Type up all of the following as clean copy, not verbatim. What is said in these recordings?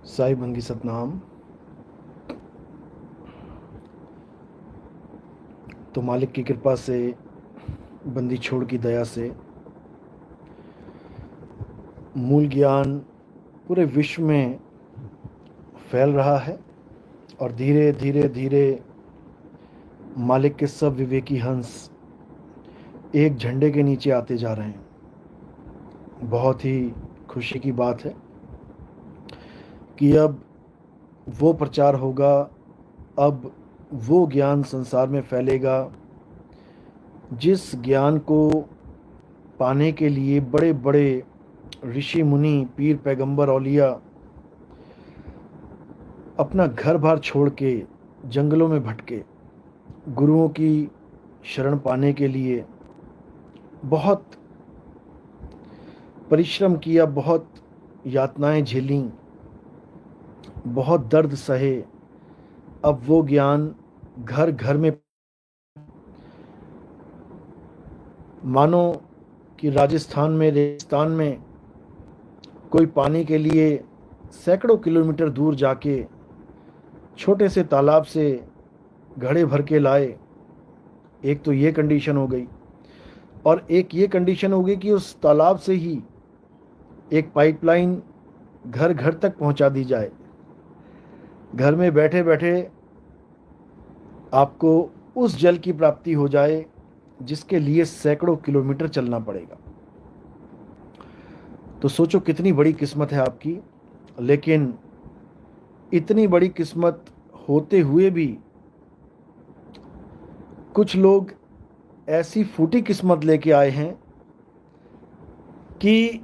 साई बंदी सतनाम। तो मालिक की कृपा से, बंदी छोड़ की दया से मूल ज्ञान पूरे विश्व में फैल रहा है और धीरे धीरे धीरे मालिक के सब विवेकी हंस एक झंडे के नीचे आते जा रहे हैं। बहुत ही खुशी की बात है कि अब वो प्रचार होगा, अब वो ज्ञान संसार में फैलेगा जिस ज्ञान को पाने के लिए बड़े बड़े ऋषि मुनि, पीर, पैगंबर, औलिया अपना घर बार छोड़ के जंगलों में भटके, गुरुओं की शरण पाने के लिए बहुत परिश्रम किया, बहुत यातनाएं झेलीं, बहुत दर्द सहे। अब वो ज्ञान घर घर में, मानो कि राजस्थान में, रेगिस्तान में कोई पानी के लिए सैकड़ों किलोमीटर दूर जाके छोटे से तालाब से घड़े भर के लाए। एक तो ये कंडीशन हो गई और एक ये कंडीशन हो गई कि उस तालाब से ही एक पाइपलाइन घर घर तक पहुंचा दी जाए। घर में बैठे बैठे आपको उस जल की प्राप्ति हो जाए जिसके लिए सैकड़ों किलोमीटर चलना पड़ेगा। तो सोचो कितनी बड़ी किस्मत है आपकी। लेकिन इतनी बड़ी किस्मत होते हुए भी कुछ लोग ऐसी फूटी किस्मत लेके आए हैं कि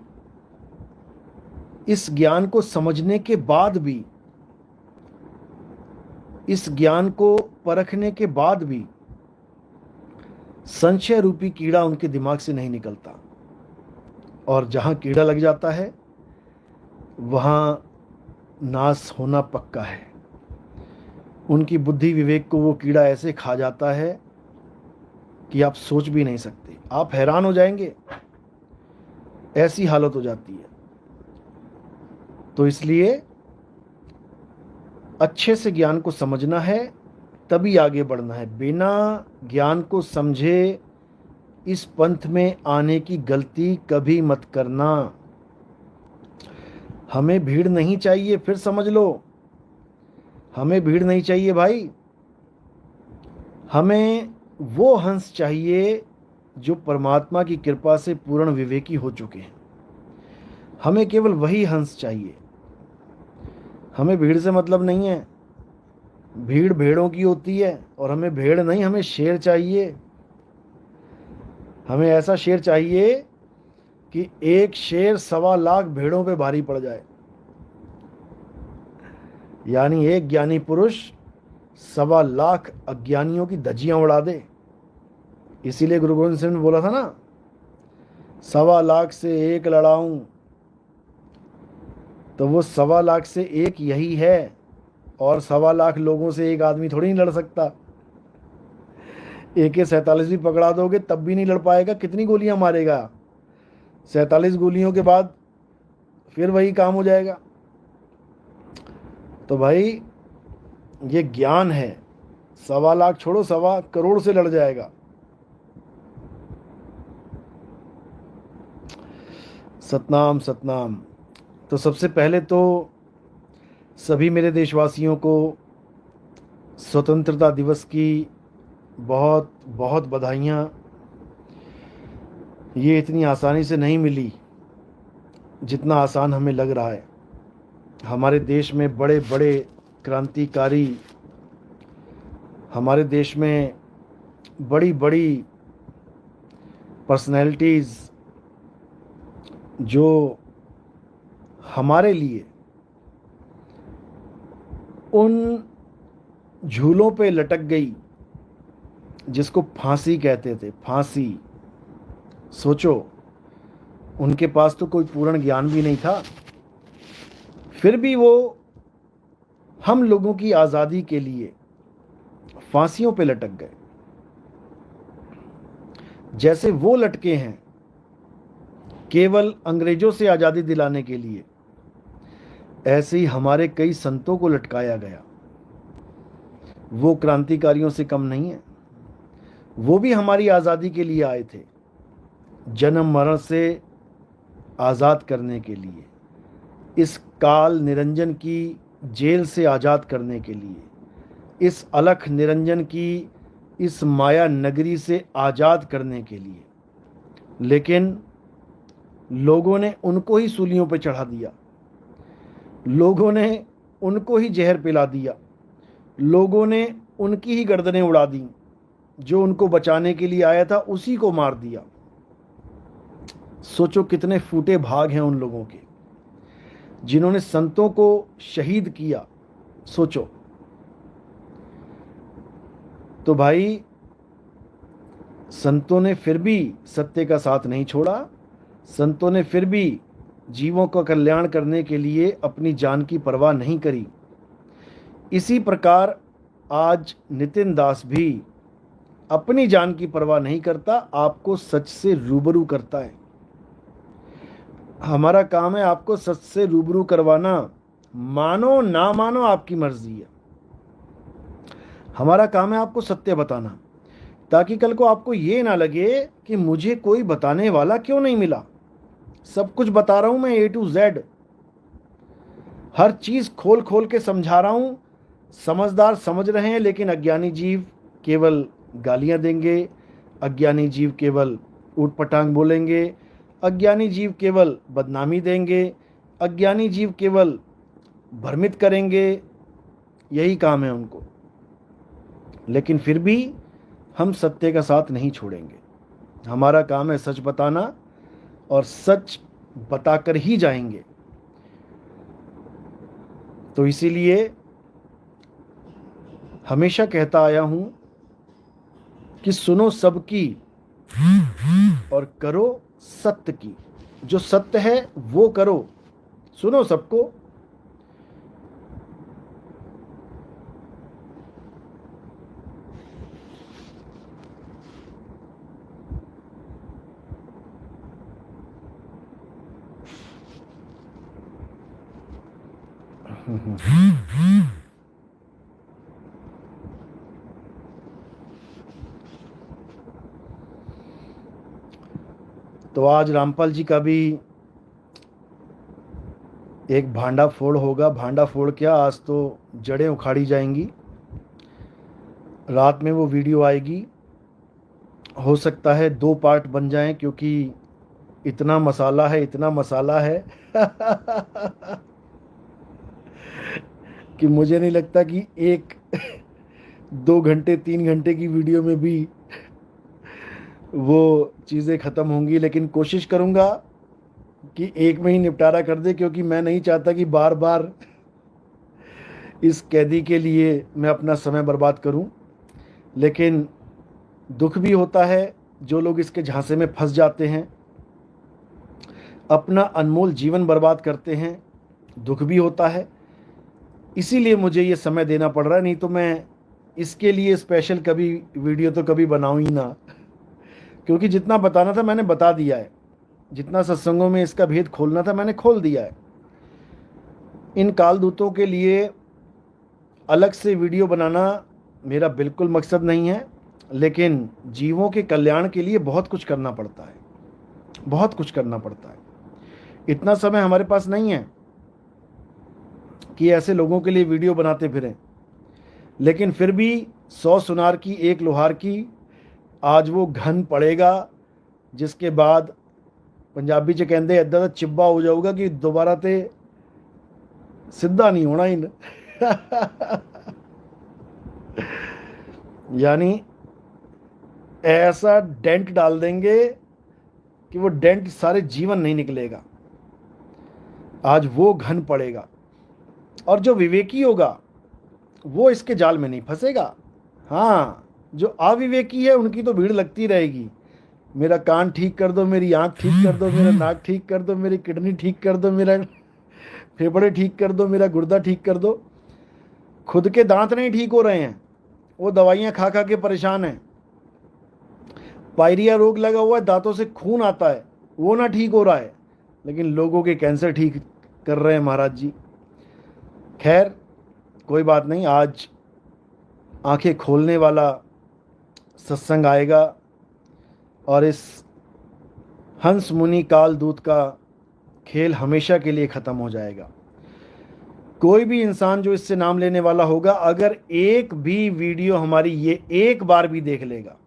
इस ज्ञान को समझने के बाद भी, इस ज्ञान को परखने के बाद भी संशय रूपी कीड़ा उनके दिमाग से नहीं निकलता। और जहां कीड़ा लग जाता है वहां नाश होना पक्का है। उनकी बुद्धि विवेक को वो कीड़ा ऐसे खा जाता है कि आप सोच भी नहीं सकते, आप हैरान हो जाएंगे, ऐसी हालत हो जाती है। तो इसलिए अच्छे से ज्ञान को समझना है, तभी आगे बढ़ना है। बिना ज्ञान को समझे इस पंथ में आने की गलती कभी मत करना। हमें भीड़ नहीं चाहिए, फिर समझ लो, हमें भीड़ नहीं चाहिए भाई। हमें वो हंस चाहिए जो परमात्मा की कृपा से पूर्ण विवेकी हो चुके हैं। हमें केवल वही हंस चाहिए। हमें भीड़ से मतलब नहीं है। भीड़ भेड़ों की होती है और हमें भेड़ नहीं, हमें शेर चाहिए। हमें ऐसा शेर चाहिए कि एक शेर 1.25 लाख भेड़ों पे भारी पड़ जाए। यानी एक ज्ञानी पुरुष 1.25 लाख अज्ञानियों की धज्जियां उड़ा दे। इसीलिए गुरु गोविंद सिंह ने बोला था ना, 1.25 लाख से एक लड़ाऊं। तो वो 1.25 लाख से एक यही है, और 1.25 लाख लोगों से एक आदमी थोड़ी नहीं लड़ सकता। AK-47 भी पकड़ा दोगे तब भी नहीं लड़ पाएगा। कितनी गोलियां मारेगा? 47 गोलियों के बाद फिर वही काम हो जाएगा। तो भाई ये ज्ञान है, 1.25 लाख छोड़ो, 1.25 करोड़ से लड़ जाएगा। सतनाम सतनाम। तो सबसे पहले तो सभी मेरे देशवासियों को स्वतंत्रता दिवस की बहुत बहुत बधाइयाँ। ये इतनी आसानी से नहीं मिली जितना आसान हमें लग रहा है। हमारे देश में बड़े बड़े क्रांतिकारी, हमारे देश में बड़ी बड़ी पर्सनैलिटीज़ जो हमारे लिए उन झूलों पे लटक गई जिसको फांसी कहते थे। फांसी, सोचो, उनके पास तो कोई पूर्ण ज्ञान भी नहीं था, फिर भी वो हम लोगों की आज़ादी के लिए फांसियों पे लटक गए। जैसे वो लटके हैं केवल अंग्रेजों से आज़ादी दिलाने के लिए, ऐसे ही हमारे कई संतों को लटकाया गया। वो क्रांतिकारियों से कम नहीं है, वो भी हमारी आज़ादी के लिए आए थे, जन्म मरण से आज़ाद करने के लिए, इस काल निरंजन की जेल से आज़ाद करने के लिए, इस अलख निरंजन की इस माया नगरी से आज़ाद करने के लिए। लेकिन लोगों ने उनको ही सूलियों पर चढ़ा दिया, लोगों ने उनको ही जहर पिला दिया, लोगों ने उनकी ही गर्दनें उड़ा दी, जो उनको बचाने के लिए आया था उसी को मार दिया। सोचो कितने फूटे भाग हैं उन लोगों के जिन्होंने संतों को शहीद किया। सोचो। तो भाई, संतों ने फिर भी सत्य का साथ नहीं छोड़ा, संतों ने फिर भी जीवों का कल्याण करने के लिए अपनी जान की परवाह नहीं करी। इसी प्रकार आज नितिन दास भी अपनी जान की परवाह नहीं करता, आपको सच से रूबरू करता है। हमारा काम है आपको सच से रूबरू करवाना, मानो ना मानो आपकी मर्जी है। हमारा काम है आपको सत्य बताना, ताकि कल को आपको ये ना लगे कि मुझे कोई बताने वाला क्यों नहीं मिला। सब कुछ बता रहा हूं मैं, A to Z, हर चीज खोल खोल के समझा रहा हूं। समझदार समझ रहे हैं, लेकिन अज्ञानी जीव केवल गालियां देंगे, अज्ञानी जीव केवल ऊट पटांग बोलेंगे, अज्ञानी जीव केवल बदनामी देंगे, अज्ञानी जीव केवल भ्रमित करेंगे। यही काम है उनको। लेकिन फिर भी हम सत्य का साथ नहीं छोड़ेंगे। हमारा काम है सच बताना, और सच बताकर ही जाएंगे। तो इसीलिए हमेशा कहता आया हूं कि सुनो सबकी और करो सत्य की। जो सत्य है वो करो, सुनो सबको। तो आज रामपाल जी का भी एक भांडा फोड़ होगा। भांडा फोड़ क्या, आज तो जड़ें उखाड़ी जाएंगी। रात में वो वीडियो आएगी, हो सकता है 2 पार्ट बन जाएं, क्योंकि इतना मसाला है, इतना मसाला है कि मुझे नहीं लगता कि 2 घंटे 3 घंटे की वीडियो में भी वो चीज़ें ख़त्म होंगी। लेकिन कोशिश करूँगा कि एक में ही निपटारा कर दे, क्योंकि मैं नहीं चाहता कि बार बार इस कैदी के लिए मैं अपना समय बर्बाद करूं। लेकिन दुख भी होता है जो लोग इसके झांसे में फंस जाते हैं, अपना अनमोल जीवन बर्बाद करते हैं, दुख भी होता है। इसीलिए मुझे ये समय देना पड़ रहा है, नहीं तो मैं इसके लिए स्पेशल कभी वीडियो तो कभी बनाऊं ही ना। क्योंकि जितना बताना था मैंने बता दिया है, जितना सत्संगों में इसका भेद खोलना था मैंने खोल दिया है। इन कालदूतों के लिए अलग से वीडियो बनाना मेरा बिल्कुल मकसद नहीं है, लेकिन जीवों के कल्याण के लिए बहुत कुछ करना पड़ता है, बहुत कुछ करना पड़ता है। इतना समय हमारे पास नहीं है कि ऐसे लोगों के लिए वीडियो बनाते फिरें। लेकिन फिर भी 100 सुनार की 1 लोहार की, आज वो घन पड़ेगा, जिसके बाद पंजाबी च कहते इदा चिब्बा हो जाऊगा कि दोबारा ते सीधा नहीं होना इन यानी ऐसा डेंट डाल देंगे कि वो डेंट सारे जीवन नहीं निकलेगा। आज वो घन पड़ेगा, और जो विवेकी होगा वो इसके जाल में नहीं फंसेगा। हाँ, जो अविवेकी है उनकी तो भीड़ लगती रहेगी। मेरा कान ठीक कर दो, मेरी आंख ठीक कर दो, मेरा नाक ठीक कर दो, मेरी किडनी ठीक कर दो, मेरा फेफड़े ठीक कर दो, मेरा गुर्दा ठीक कर दो। खुद के दांत नहीं ठीक हो रहे हैं, वो दवाइयां खा खा के परेशान हैं। पायरिया रोग लगा हुआ है, दांतों से खून आता है, वो ना ठीक हो रहा है, लेकिन लोगों के कैंसर ठीक कर रहे हैं महाराज जी। खैर कोई बात नहीं, आज आंखें खोलने वाला सत्संग आएगा और इस हंस मुनि काल दूत का खेल हमेशा के लिए ख़त्म हो जाएगा। कोई भी इंसान जो इससे नाम लेने वाला होगा, अगर एक भी वीडियो हमारी ये एक बार भी देख लेगा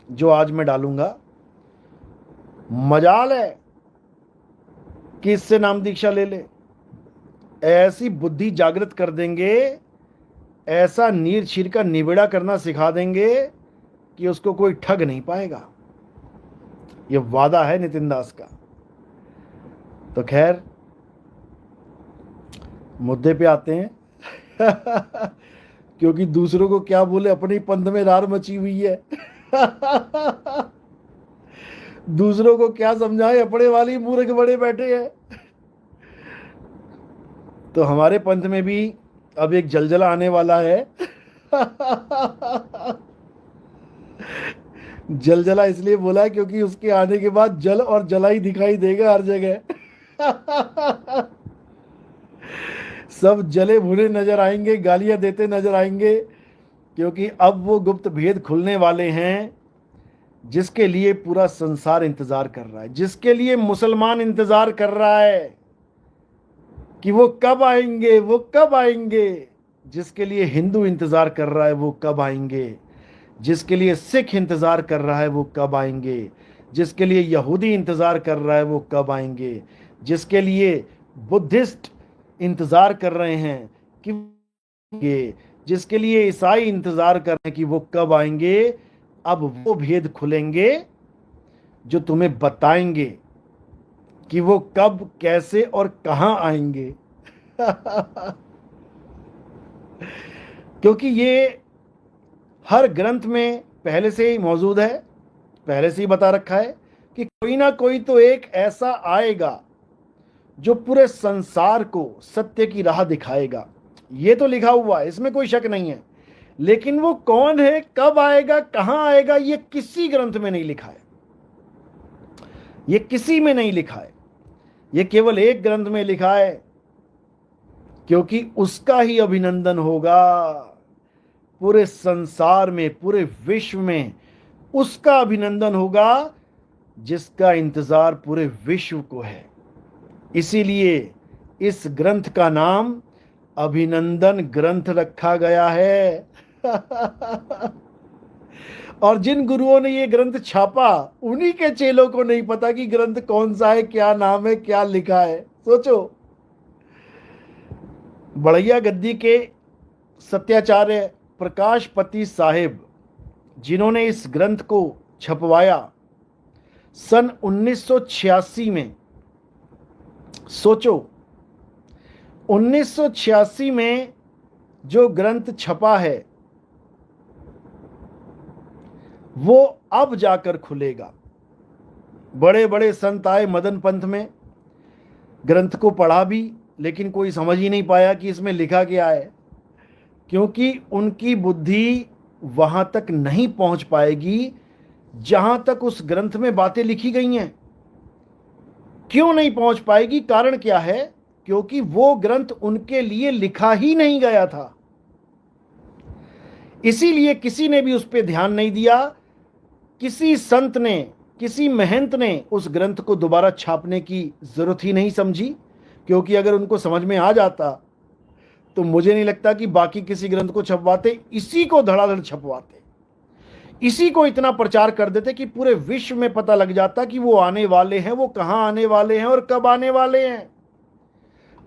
जो आज मैं डालूंगा, मजाल है कि इससे नाम दीक्षा ले ले। ऐसी बुद्धि जागृत कर देंगे, ऐसा नीर छीर का निबेड़ा करना सिखा देंगे कि उसको कोई ठग नहीं पाएगा। ये वादा है नितिन दास का। तो खैर मुद्दे पे आते हैं क्योंकि दूसरों को क्या बोले, अपने ही पंथ में रार मची हुई है दूसरों को क्या समझाए, अपने वाली मूर्ख बड़े बैठे हैं। तो हमारे पंथ में भी अब एक जलजला आने वाला है जलजला इसलिए बोला क्योंकि उसके आने के बाद जल और जला ही दिखाई देगा हर जगह सब जले भुने नजर आएंगे, गालियां देते नजर आएंगे, क्योंकि अब वो गुप्त भेद खुलने वाले हैं जिसके लिए पूरा संसार इंतजार कर रहा है, जिसके लिए मुसलमान इंतजार कर रहा है कि वो कब आएंगे, वो कब आएंगे, जिसके लिए हिंदू इंतजार कर रहा है वो कब आएंगे, जिसके लिए सिख इंतजार कर रहा है वो कब आएंगे, जिसके लिए यहूदी इंतजार कर रहा है वो कब आएंगे, जिसके लिए बुद्धिस्ट इंतजार कर रहे हैं कि, जिसके लिए ईसाई इंतजार कर रहे हैं कि वो कब आएंगे। अब वो भेद खुलेंगे जो तुम्हें बताएंगे कि वो कब, कैसे और कहां आएंगे क्योंकि ये हर ग्रंथ में पहले से ही मौजूद है, पहले से ही बता रखा है कि कोई ना कोई तो एक ऐसा आएगा जो पूरे संसार को सत्य की राह दिखाएगा। ये तो लिखा हुआ है, इसमें कोई शक नहीं है, लेकिन वो कौन है, कब आएगा, कहां आएगा, ये किसी ग्रंथ में नहीं लिखा है, ये किसी में नहीं लिखा है। ये केवल एक ग्रंथ में लिखा है, क्योंकि उसका ही अभिनंदन होगा पूरे संसार में, पूरे विश्व में उसका अभिनंदन होगा जिसका इंतजार पूरे विश्व को है। इसीलिए इस ग्रंथ का नाम अभिनंदन ग्रंथ रखा गया है और जिन गुरुओं ने ये ग्रंथ छापा, उन्हीं के चेलों को नहीं पता कि ग्रंथ कौन सा है, क्या नाम है, क्या लिखा है। सोचो, बड़ैया गद्दी के सत्याचार्य प्रकाशपति साहिब, जिन्होंने इस ग्रंथ को छपवाया सन 1986 में, सोचो 1986 में जो ग्रंथ छपा है वो अब जाकर खुलेगा। बड़े बड़े संत आए मदन पंथ में, ग्रंथ को पढ़ा भी, लेकिन कोई समझ ही नहीं पाया कि इसमें लिखा क्या है, क्योंकि उनकी बुद्धि वहां तक नहीं पहुंच पाएगी जहां तक उस ग्रंथ में बातें लिखी गई हैं। क्यों नहीं पहुंच पाएगी, कारण क्या है? क्योंकि वो ग्रंथ उनके लिए लिखा ही नहीं गया था। इसीलिए किसी ने भी उस पर ध्यान नहीं दिया, किसी संत ने, किसी महंत ने उस ग्रंथ को दोबारा छापने की जरूरत ही नहीं समझी, क्योंकि अगर उनको समझ में आ जाता तो मुझे नहीं लगता कि बाकी किसी ग्रंथ को छपवाते, इसी को धड़ाधड़ छपवाते, इसी को इतना प्रचार कर देते कि पूरे विश्व में पता लग जाता कि वो आने वाले हैं, वो कहां आने वाले हैं और कब आने वाले हैं,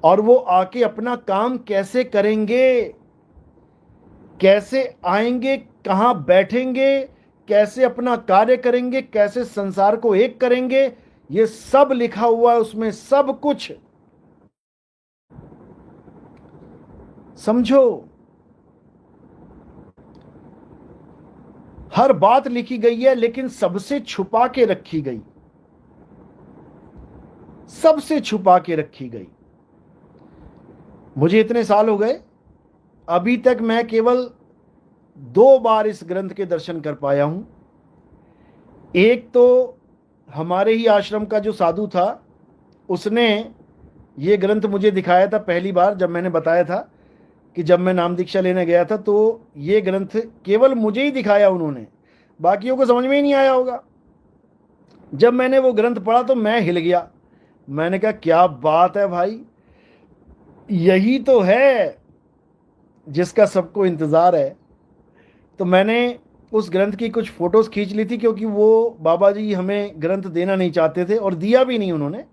और वो आके अपना काम कैसे करेंगे, कैसे आएंगे, कहां बैठेंगे, कैसे अपना कार्य करेंगे, कैसे संसार को एक करेंगे। ये सब लिखा हुआ है उसमें, सब कुछ। समझो, हर बात लिखी गई है, लेकिन सबसे छुपा के रखी गई, सबसे छुपा के रखी गई। मुझे इतने साल हो गए, अभी तक मैं केवल 2 बार इस ग्रंथ के दर्शन कर पाया हूं। एक तो हमारे ही आश्रम का जो साधु था, उसने ये ग्रंथ मुझे दिखाया था पहली बार जब मैंने बताया था, कि जब मैं नाम दीक्षा लेने गया था तो ये ग्रंथ केवल मुझे ही दिखाया उन्होंने, बाकियों को समझ में ही नहीं आया होगा। जब मैंने वो ग्रंथ पढ़ा तो मैं हिल गया। मैंने कहा क्या बात है भाई, यही तो है जिसका सबको इंतज़ार है। तो मैंने उस ग्रंथ की कुछ फ़ोटोज़ खींच ली थी, क्योंकि वो बाबा जी हमें ग्रंथ देना नहीं चाहते थे और दिया भी नहीं उन्होंने।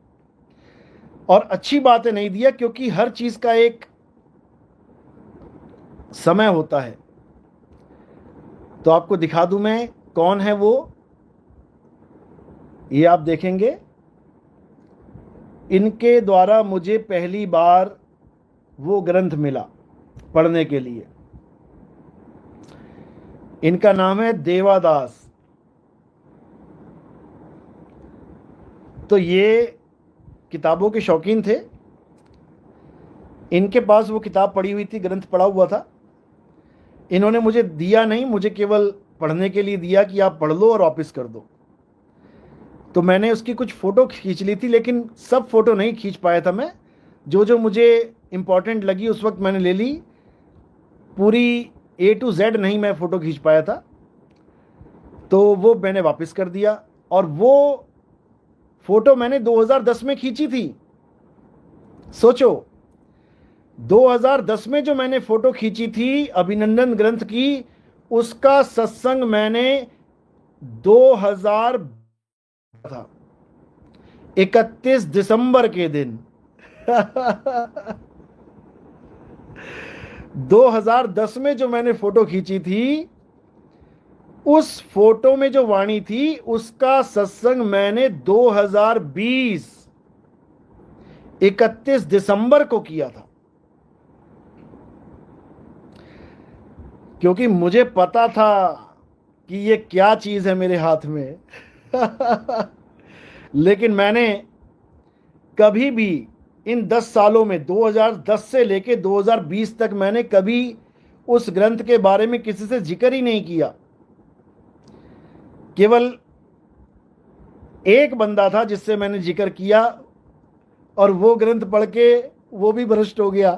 और अच्छी बात है नहीं दिया, क्योंकि हर चीज़ का एक समय होता है। तो आपको दिखा दूं मैं कौन है वो, ये आप देखेंगे। इनके द्वारा मुझे पहली बार वो ग्रंथ मिला पढ़ने के लिए। इनका नाम है देवादास। तो ये किताबों के शौकीन थे। इनके पास वो किताब पड़ी हुई थी, ग्रंथ पड़ा हुआ था। इन्होंने मुझे दिया नहीं, मुझे केवल पढ़ने के लिए दिया कि आप पढ़ लो और वापस कर दो। तो मैंने उसकी कुछ फ़ोटो खींच ली थी, लेकिन सब फ़ोटो नहीं खींच पाया था मैं। जो जो मुझे इम्पॉर्टेंट लगी उस वक्त मैंने ले ली, पूरी A to Z नहीं मैं फ़ोटो खींच पाया था। तो वो मैंने वापस कर दिया। और वो फ़ोटो मैंने 2010 में खींची थी। सोचो, 2010 में जो मैंने फ़ोटो खींची थी अभिनंदन ग्रंथ की, उसका सत्संग मैंने 2000 था, 31 दिसंबर के दिन 2010 में जो मैंने फोटो खींची थी, उस फोटो में जो वाणी थी उसका सत्संग मैंने 2020 31 दिसंबर को किया था। क्योंकि मुझे पता था कि ये क्या चीज है मेरे हाथ में लेकिन मैंने कभी भी इन 10 सालों में 2010 से लेके 2020 तक मैंने कभी उस ग्रंथ के बारे में किसी से जिक्र ही नहीं किया। केवल एक बंदा था जिससे मैंने जिक्र किया, और वो ग्रंथ पढ़ के वो भी भ्रष्ट हो गया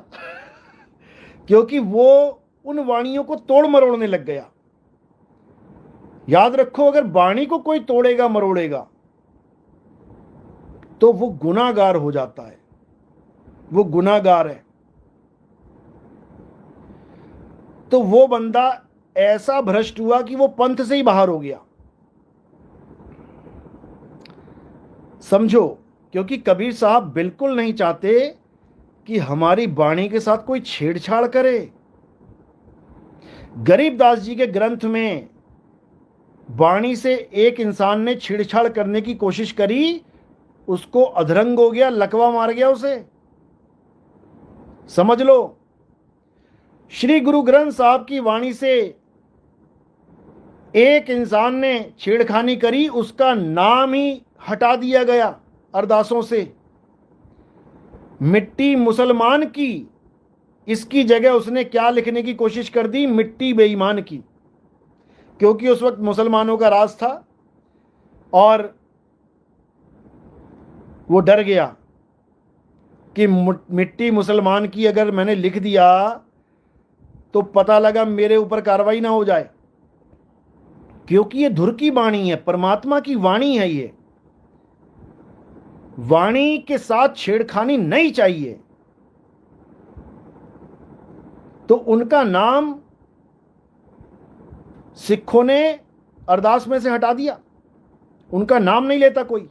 क्योंकि वो उन वाणियों को तोड़ मरोड़ने लग गया। याद रखो, अगर वाणी को कोई तोड़ेगा मरोड़ेगा तो वो गुनाहगार हो जाता है, वो गुनाहगार है। तो वो बंदा ऐसा भ्रष्ट हुआ कि वो पंथ से ही बाहर हो गया। समझो, क्योंकि कबीर साहब बिल्कुल नहीं चाहते कि हमारी वाणी के साथ कोई छेड़छाड़ करे। गरीबदास जी के ग्रंथ में वाणी से एक इंसान ने छेड़छाड़ करने की कोशिश करी, उसको अधरंग हो गया, लकवा मार गया उसे। समझ लो, श्री गुरु ग्रंथ साहब की वाणी से एक इंसान ने छेड़खानी करी, उसका नाम ही हटा दिया गया अरदासों से। मिट्टी मुसलमान की, इसकी जगह उसने क्या लिखने की कोशिश कर दी, मिट्टी बेईमान की। क्योंकि उस वक्त मुसलमानों का राज था और वो डर गया कि मिट्टी मुसलमान की अगर मैंने लिख दिया तो पता लगा मेरे ऊपर कार्रवाई ना हो जाए। क्योंकि ये धुर की वाणी है, परमात्मा की वाणी है। ये वाणी के साथ छेड़खानी नहीं चाहिए। तो उनका नाम सिखों ने अरदास में से हटा दिया, उनका नाम नहीं लेता कोई।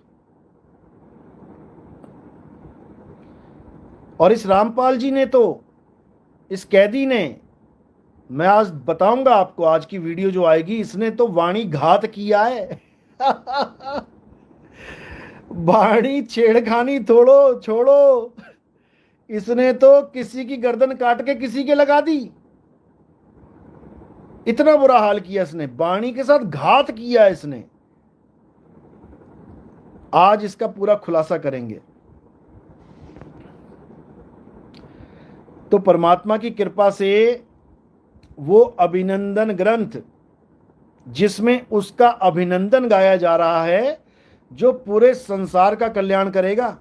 और इस रामपाल जी ने तो, इस कैदी ने, मैं आज बताऊंगा आपको, आज की वीडियो जो आएगी, इसने तो वाणी घात किया है वाणी छेड़खानी थोड़ो छोड़ो, इसने तो किसी की गर्दन काट के किसी के लगा दी। इतना बुरा हाल किया इसने, वाणी के साथ घात किया इसने। आज इसका पूरा खुलासा करेंगे। तो परमात्मा की कृपा से वो अभिनंदन ग्रंथ, जिसमें उसका अभिनंदन गाया जा रहा है, जो पूरे संसार का कल्याण करेगा,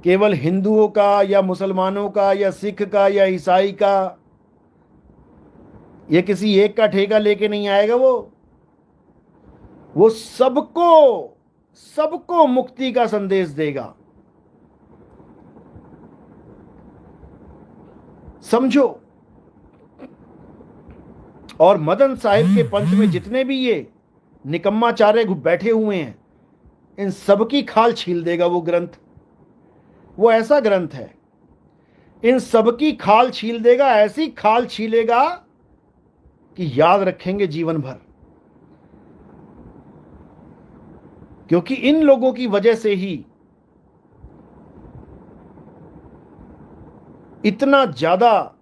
केवल हिंदुओं का या मुसलमानों का या सिख का या ईसाई का या किसी एक का ठेका लेके नहीं आएगा। वो सबको सबको मुक्ति का संदेश देगा। समझो। और मदन साहिब के पंथ में जितने भी ये निकम्माचार्य बैठे हुए हैं, इन सबकी खाल छील देगा वो ग्रंथ। वो ऐसा ग्रंथ है, इन सबकी खाल छील देगा। ऐसी खाल छीलेगा कि याद रखेंगे जीवन भर। क्योंकि इन लोगों की वजह से ही इतना ज्यादा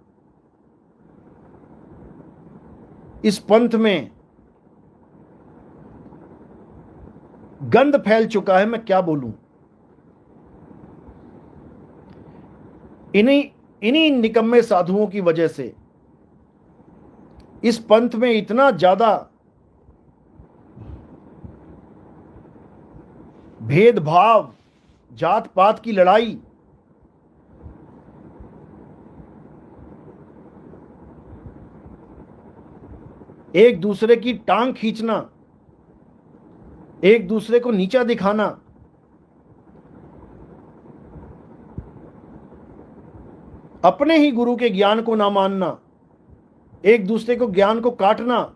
इस पंथ में गंद फैल चुका है। मैं क्या बोलूं। इन्हीं इन्हीं निकम्मे साधुओं की वजह से इस पंथ में इतना ज्यादा भेदभाव, जात पात की लड़ाई, एक दूसरे की टांग खींचना, एक दूसरे को नीचा दिखाना, अपने ही गुरु के ज्ञान को ना मानना, एक दूसरे को ज्ञान को काटना,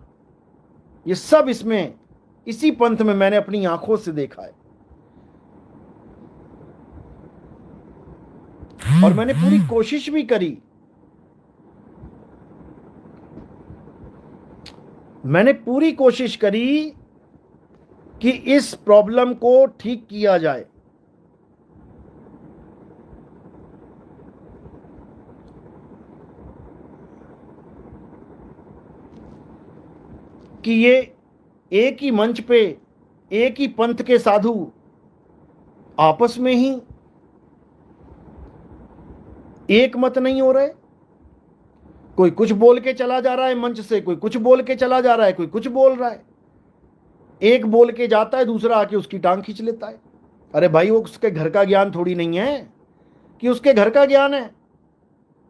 ये सब इसमें इसी पंथ में मैंने अपनी आंखों से देखा है। और मैंने पूरी कोशिश भी करी, मैंने पूरी कोशिश करी कि इस प्रॉब्लम को ठीक किया जाए। कि ये एक ही मंच पे एक ही पंथ के साधु आपस में ही एक मत नहीं हो रहे। कोई कुछ बोल के चला जा रहा है मंच से, कोई कुछ बोल के चला जा रहा है, कोई कुछ बोल रहा है। एक बोल के जाता है, दूसरा आके उसकी टांग खींच लेता है। अरे भाई, वो उसके घर का ज्ञान थोड़ी नहीं है कि उसके घर का ज्ञान है।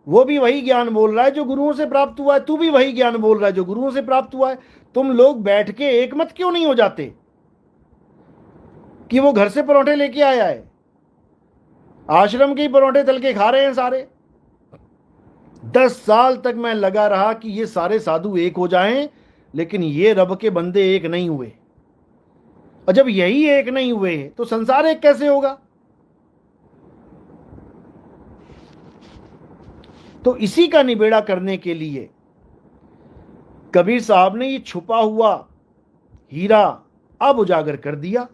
वो भी वही ज्ञान बोल रहा है जो गुरुओं से प्राप्त हुआ है। तू भी वही ज्ञान बोल रहा है जो गुरुओं से प्राप्त हुआ है। तुम लोग बैठ के एक मत क्यों नहीं हो जाते कि वो घर से परोठे लेके आया है, आश्रम के ही परोठे तल के खा रहे हैं सारे। 10 साल तक मैं लगा रहा कि ये सारे साधु एक हो जाएं, लेकिन ये रब के बंदे एक नहीं हुए। और जब यही एक नहीं हुए तो संसार एक कैसे होगा। तो इसी का निबेड़ा करने के लिए कबीर साहब ने ये छुपा हुआ हीरा अब उजागर कर दिया।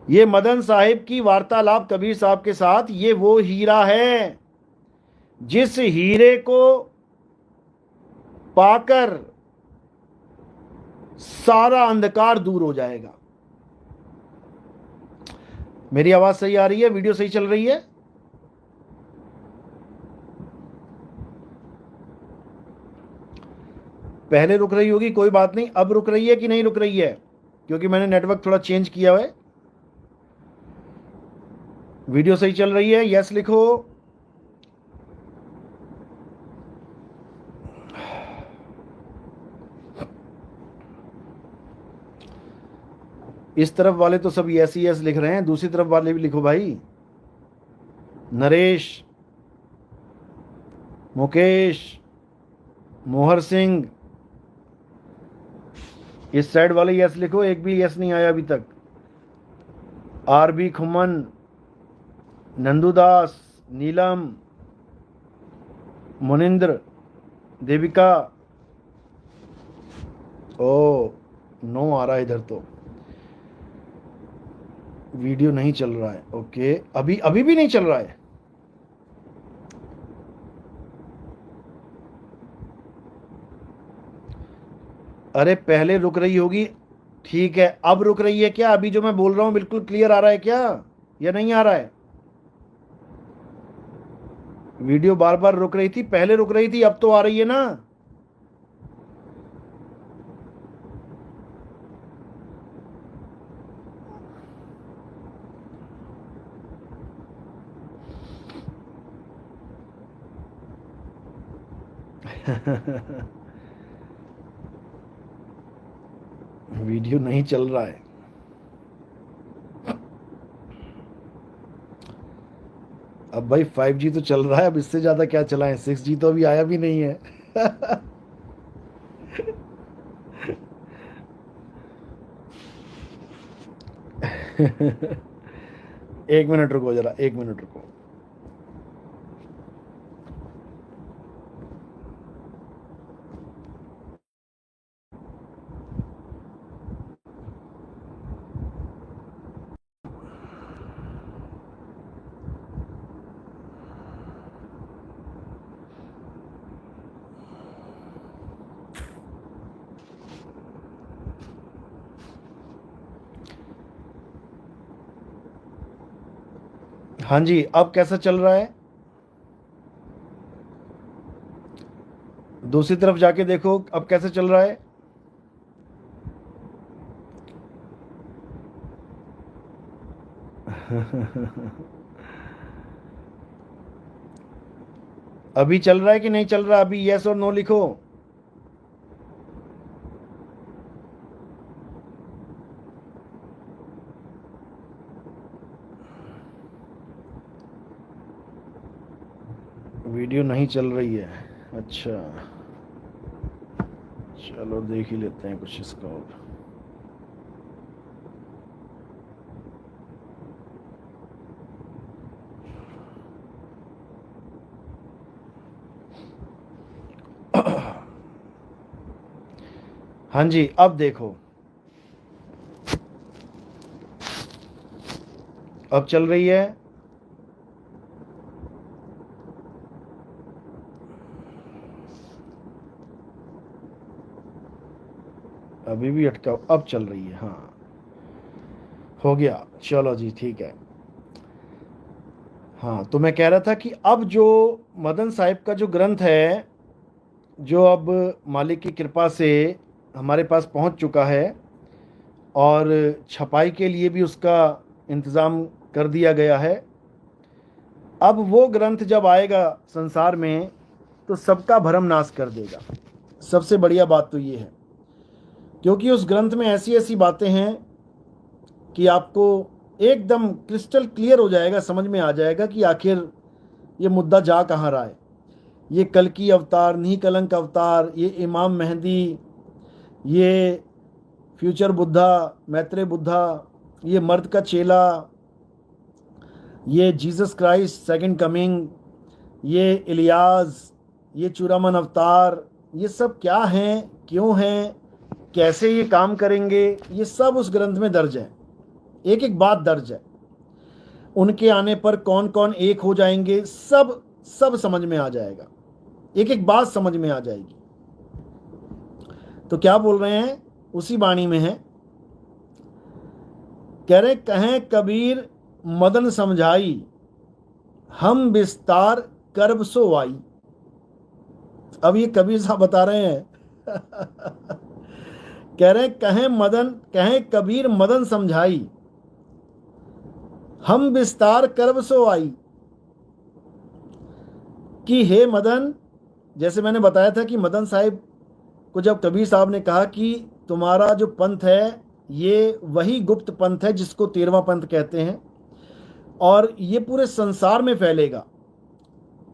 ये मदन साहिब की वार्तालाप कबीर साहब के साथ, ये वो हीरा है जिस हीरे को पाकर सारा अंधकार दूर हो जाएगा। मेरी आवाज सही आ रही है? वीडियो सही चल रही है? पहले रुक रही होगी, कोई बात नहीं। अब रुक रही है कि नहीं रुक रही है? क्योंकि मैंने नेटवर्क थोड़ा चेंज किया है। वीडियो सही चल रही है? यस लिखो। इस तरफ वाले तो सब यस यस लिख रहे हैं, दूसरी तरफ वाले भी लिखो भाई। नरेश, मुकेश, मोहर सिंह, इस साइड वाले यस लिखो। एक भी यस नहीं आया अभी तक। आरबी खुमन, नंदुदास, नीलम, मुनिंद्र, देविका। ओ, नो आ रहा है इधर तो। वीडियो नहीं चल रहा है। ओके, अभी भी नहीं चल रहा है। अरे पहले रुक रही होगी, ठीक है। अब रुक रही है क्या? अभी जो मैं बोल रहा हूं बिल्कुल क्लियर आ रहा है क्या, या नहीं आ रहा है? वीडियो बार बार रुक रही थी, पहले रुक रही थी, अब तो आ रही है ना। वीडियो नहीं चल रहा है। अब भाई 5G तो चल रहा है, अब इससे ज्यादा क्या चलाएं? 6G तो अभी आया भी नहीं है। 1 मिनट रुको जरा, 1 मिनट रुको। हाँ जी, अब कैसा चल रहा है? दूसरी तरफ जाके देखो अब कैसे चल रहा है। अभी चल रहा है कि नहीं चल रहा? अभी यस और नो लिखो। वीडियो नहीं चल रही है? अच्छा, चलो देख ही लेते हैं कुछ इसका और। हाँ जी, अब देखो, अब चल रही है। अभी भी अटका, अब चल रही है। हाँ, हो गया, चलो जी, ठीक है। हाँ, तो मैं कह रहा था कि अब जो मदन साहिब का जो ग्रंथ है, जो अब मालिक की कृपा से हमारे पास पहुंच चुका है और छपाई के लिए भी उसका इंतज़ाम कर दिया गया है। अब वो ग्रंथ जब आएगा संसार में तो सबका भरम नाश कर देगा। सबसे बढ़िया बात तो ये है, क्योंकि उस ग्रंथ में ऐसी ऐसी बातें हैं कि आपको एकदम क्रिस्टल क्लियर हो जाएगा, समझ में आ जाएगा कि आखिर ये मुद्दा जा कहाँ रहा है। ये कल्कि अवतार, निकलंक अवतार, ये इमाम मेहदी, ये फ्यूचर बुद्धा, मैत्रेय बुद्धा, ये मर्द का चेला, ये जीसस क्राइस्ट सेकंड कमिंग, ये इलियास, ये चूरामन अवतार, ये सब क्या हैं, क्यों हैं, कैसे ये काम करेंगे, ये सब उस ग्रंथ में दर्ज है। एक एक बात दर्ज है। उनके आने पर कौन कौन एक हो जाएंगे, सब सब समझ में आ जाएगा। एक एक बात समझ में आ जाएगी। तो क्या बोल रहे हैं, उसी वाणी में है, कह रहे कहें कबीर मदन समझाई, हम विस्तार करब सो आई। अब ये कबीर साहब बता रहे हैं। कह रहे कहें कबीर मदन समझाई, हम विस्तार करब सो आई। कि हे मदन, जैसे मैंने बताया था कि मदन साहिब को जब कबीर साहब ने कहा कि तुम्हारा जो पंथ है ये वही गुप्त पंथ है जिसको 13वां पंथ कहते हैं और ये पूरे संसार में फैलेगा,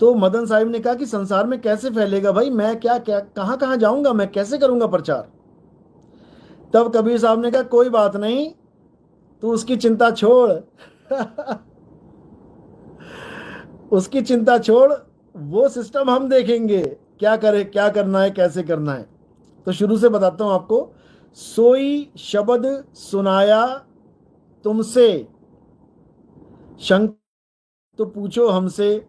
तो मदन साहिब ने कहा कि संसार में कैसे फैलेगा भाई, मैं क्या क्या कहाँ कहाँ जाऊंगा, मैं कैसे करूंगा प्रचार। तब कबीर साहब ने कहा कोई बात नहीं, तू उसकी चिंता छोड़। उसकी चिंता छोड़, वो सिस्टम हम देखेंगे, क्या करे, क्या करना है, कैसे करना है। तो शुरू से बताता हूं आपको। सोई शब्द सुनाया तुमसे, शंक तो पूछो हमसे,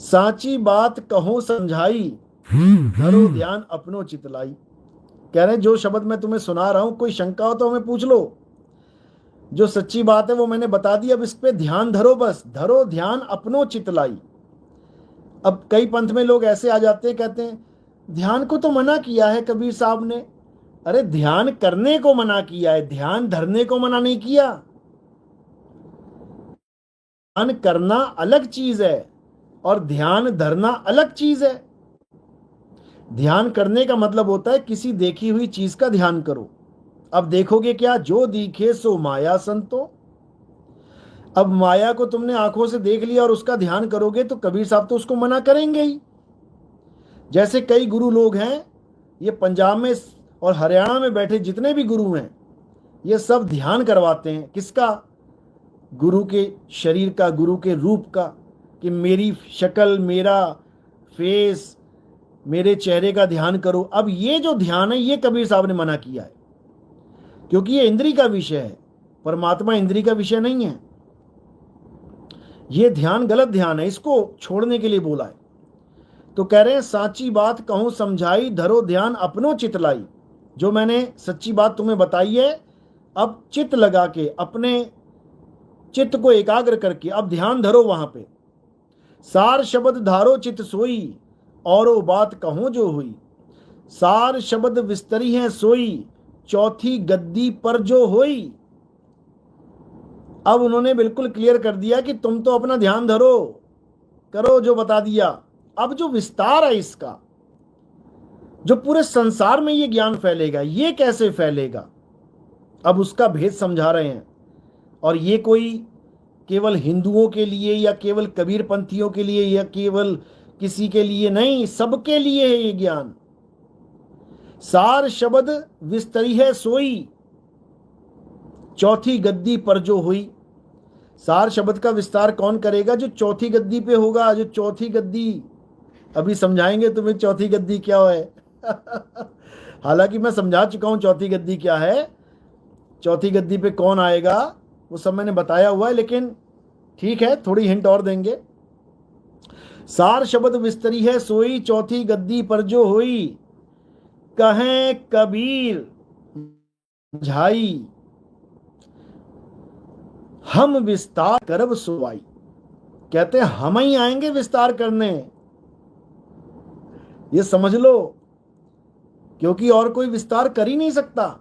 साची बात कहो समझाई, धरो ध्यान अपनो चितलाई। कह रहे हैं जो शब्द मैं तुम्हें सुना रहा हूं, कोई शंका हो तो हमें पूछ लो, जो सच्ची बात है वो मैंने बता दी, अब इस पे ध्यान धरो, बस धरो ध्यान अपनो चितलाई। अब कई पंथ में लोग ऐसे आ जाते हैं, कहते हैं ध्यान को तो मना किया है कबीर साहब ने। अरे ध्यान करने को मना किया है, ध्यान धरने को मना नहीं किया। ध्यान करना अलग चीज है और ध्यान धरना अलग चीज है। ध्यान करने का मतलब होता है किसी देखी हुई चीज का ध्यान करो। अब देखोगे क्या? जो दिखे सो माया संतो। अब माया को तुमने आंखों से देख लिया और उसका ध्यान करोगे तो कबीर साहब तो उसको मना करेंगे ही। जैसे कई गुरु लोग हैं, ये पंजाब में और हरियाणा में बैठे जितने भी गुरु हैं, ये सब ध्यान करवाते हैं। किसका? गुरु के शरीर का, गुरु के रूप का, कि मेरी शक्ल, मेरा फेस, मेरे चेहरे का ध्यान करो। अब ये जो ध्यान है ये कबीर साहब ने मना किया है, क्योंकि ये इंद्री का विषय है, परमात्मा इंद्री का विषय नहीं है। ये ध्यान गलत ध्यान है, इसको छोड़ने के लिए बोला है। तो कह रहे हैं साची बात कहूं समझाई, धरो ध्यान अपनो चित लाई। जो मैंने सच्ची बात तुम्हें बताई है, अब चित लगा के, अपने चित्त को एकाग्र करके अब ध्यान धरो वहां पे। सार शब्द धारो चित सोई, औरो बात कहूं जो हुई। सार शब्द विस्तरी है सोई, चौथी गद्दी पर जो होई। अब उन्होंने बिल्कुल क्लियर कर दिया कि तुम तो अपना ध्यान धरो, करो जो बता दिया। अब जो विस्तार है इसका, जो पूरे संसार में ये ज्ञान फैलेगा, ये कैसे फैलेगा, अब उसका भेद समझा रहे हैं। और ये कोई केवल हिंदुओं के लिए या केवल कबीर पंथियों के लिए या केवल किसी के लिए नहीं, सबके लिए है ये ज्ञान। सार शब्द विस्तरी है सोई, चौथी गद्दी पर जो हुई। सार शब्द का विस्तार कौन करेगा? जो चौथी गद्दी पे होगा। जो चौथी गद्दी, अभी समझाएंगे तुम्हें चौथी गद्दी क्या है। हालांकि मैं समझा चुका हूं चौथी गद्दी क्या है, चौथी गद्दी पे कौन आएगा वो सब मैंने बताया हुआ है, लेकिन ठीक है, थोड़ी हिंट और देंगे। सार शब्द विस्तरी है सोई, चौथी गद्दी पर जो हुई। कहें कबीर झाई, हम विस्तार करब सुवाई। कहते हैं हम ही आएंगे विस्तार करने, ये समझ लो, क्योंकि और कोई विस्तार कर ही नहीं सकता।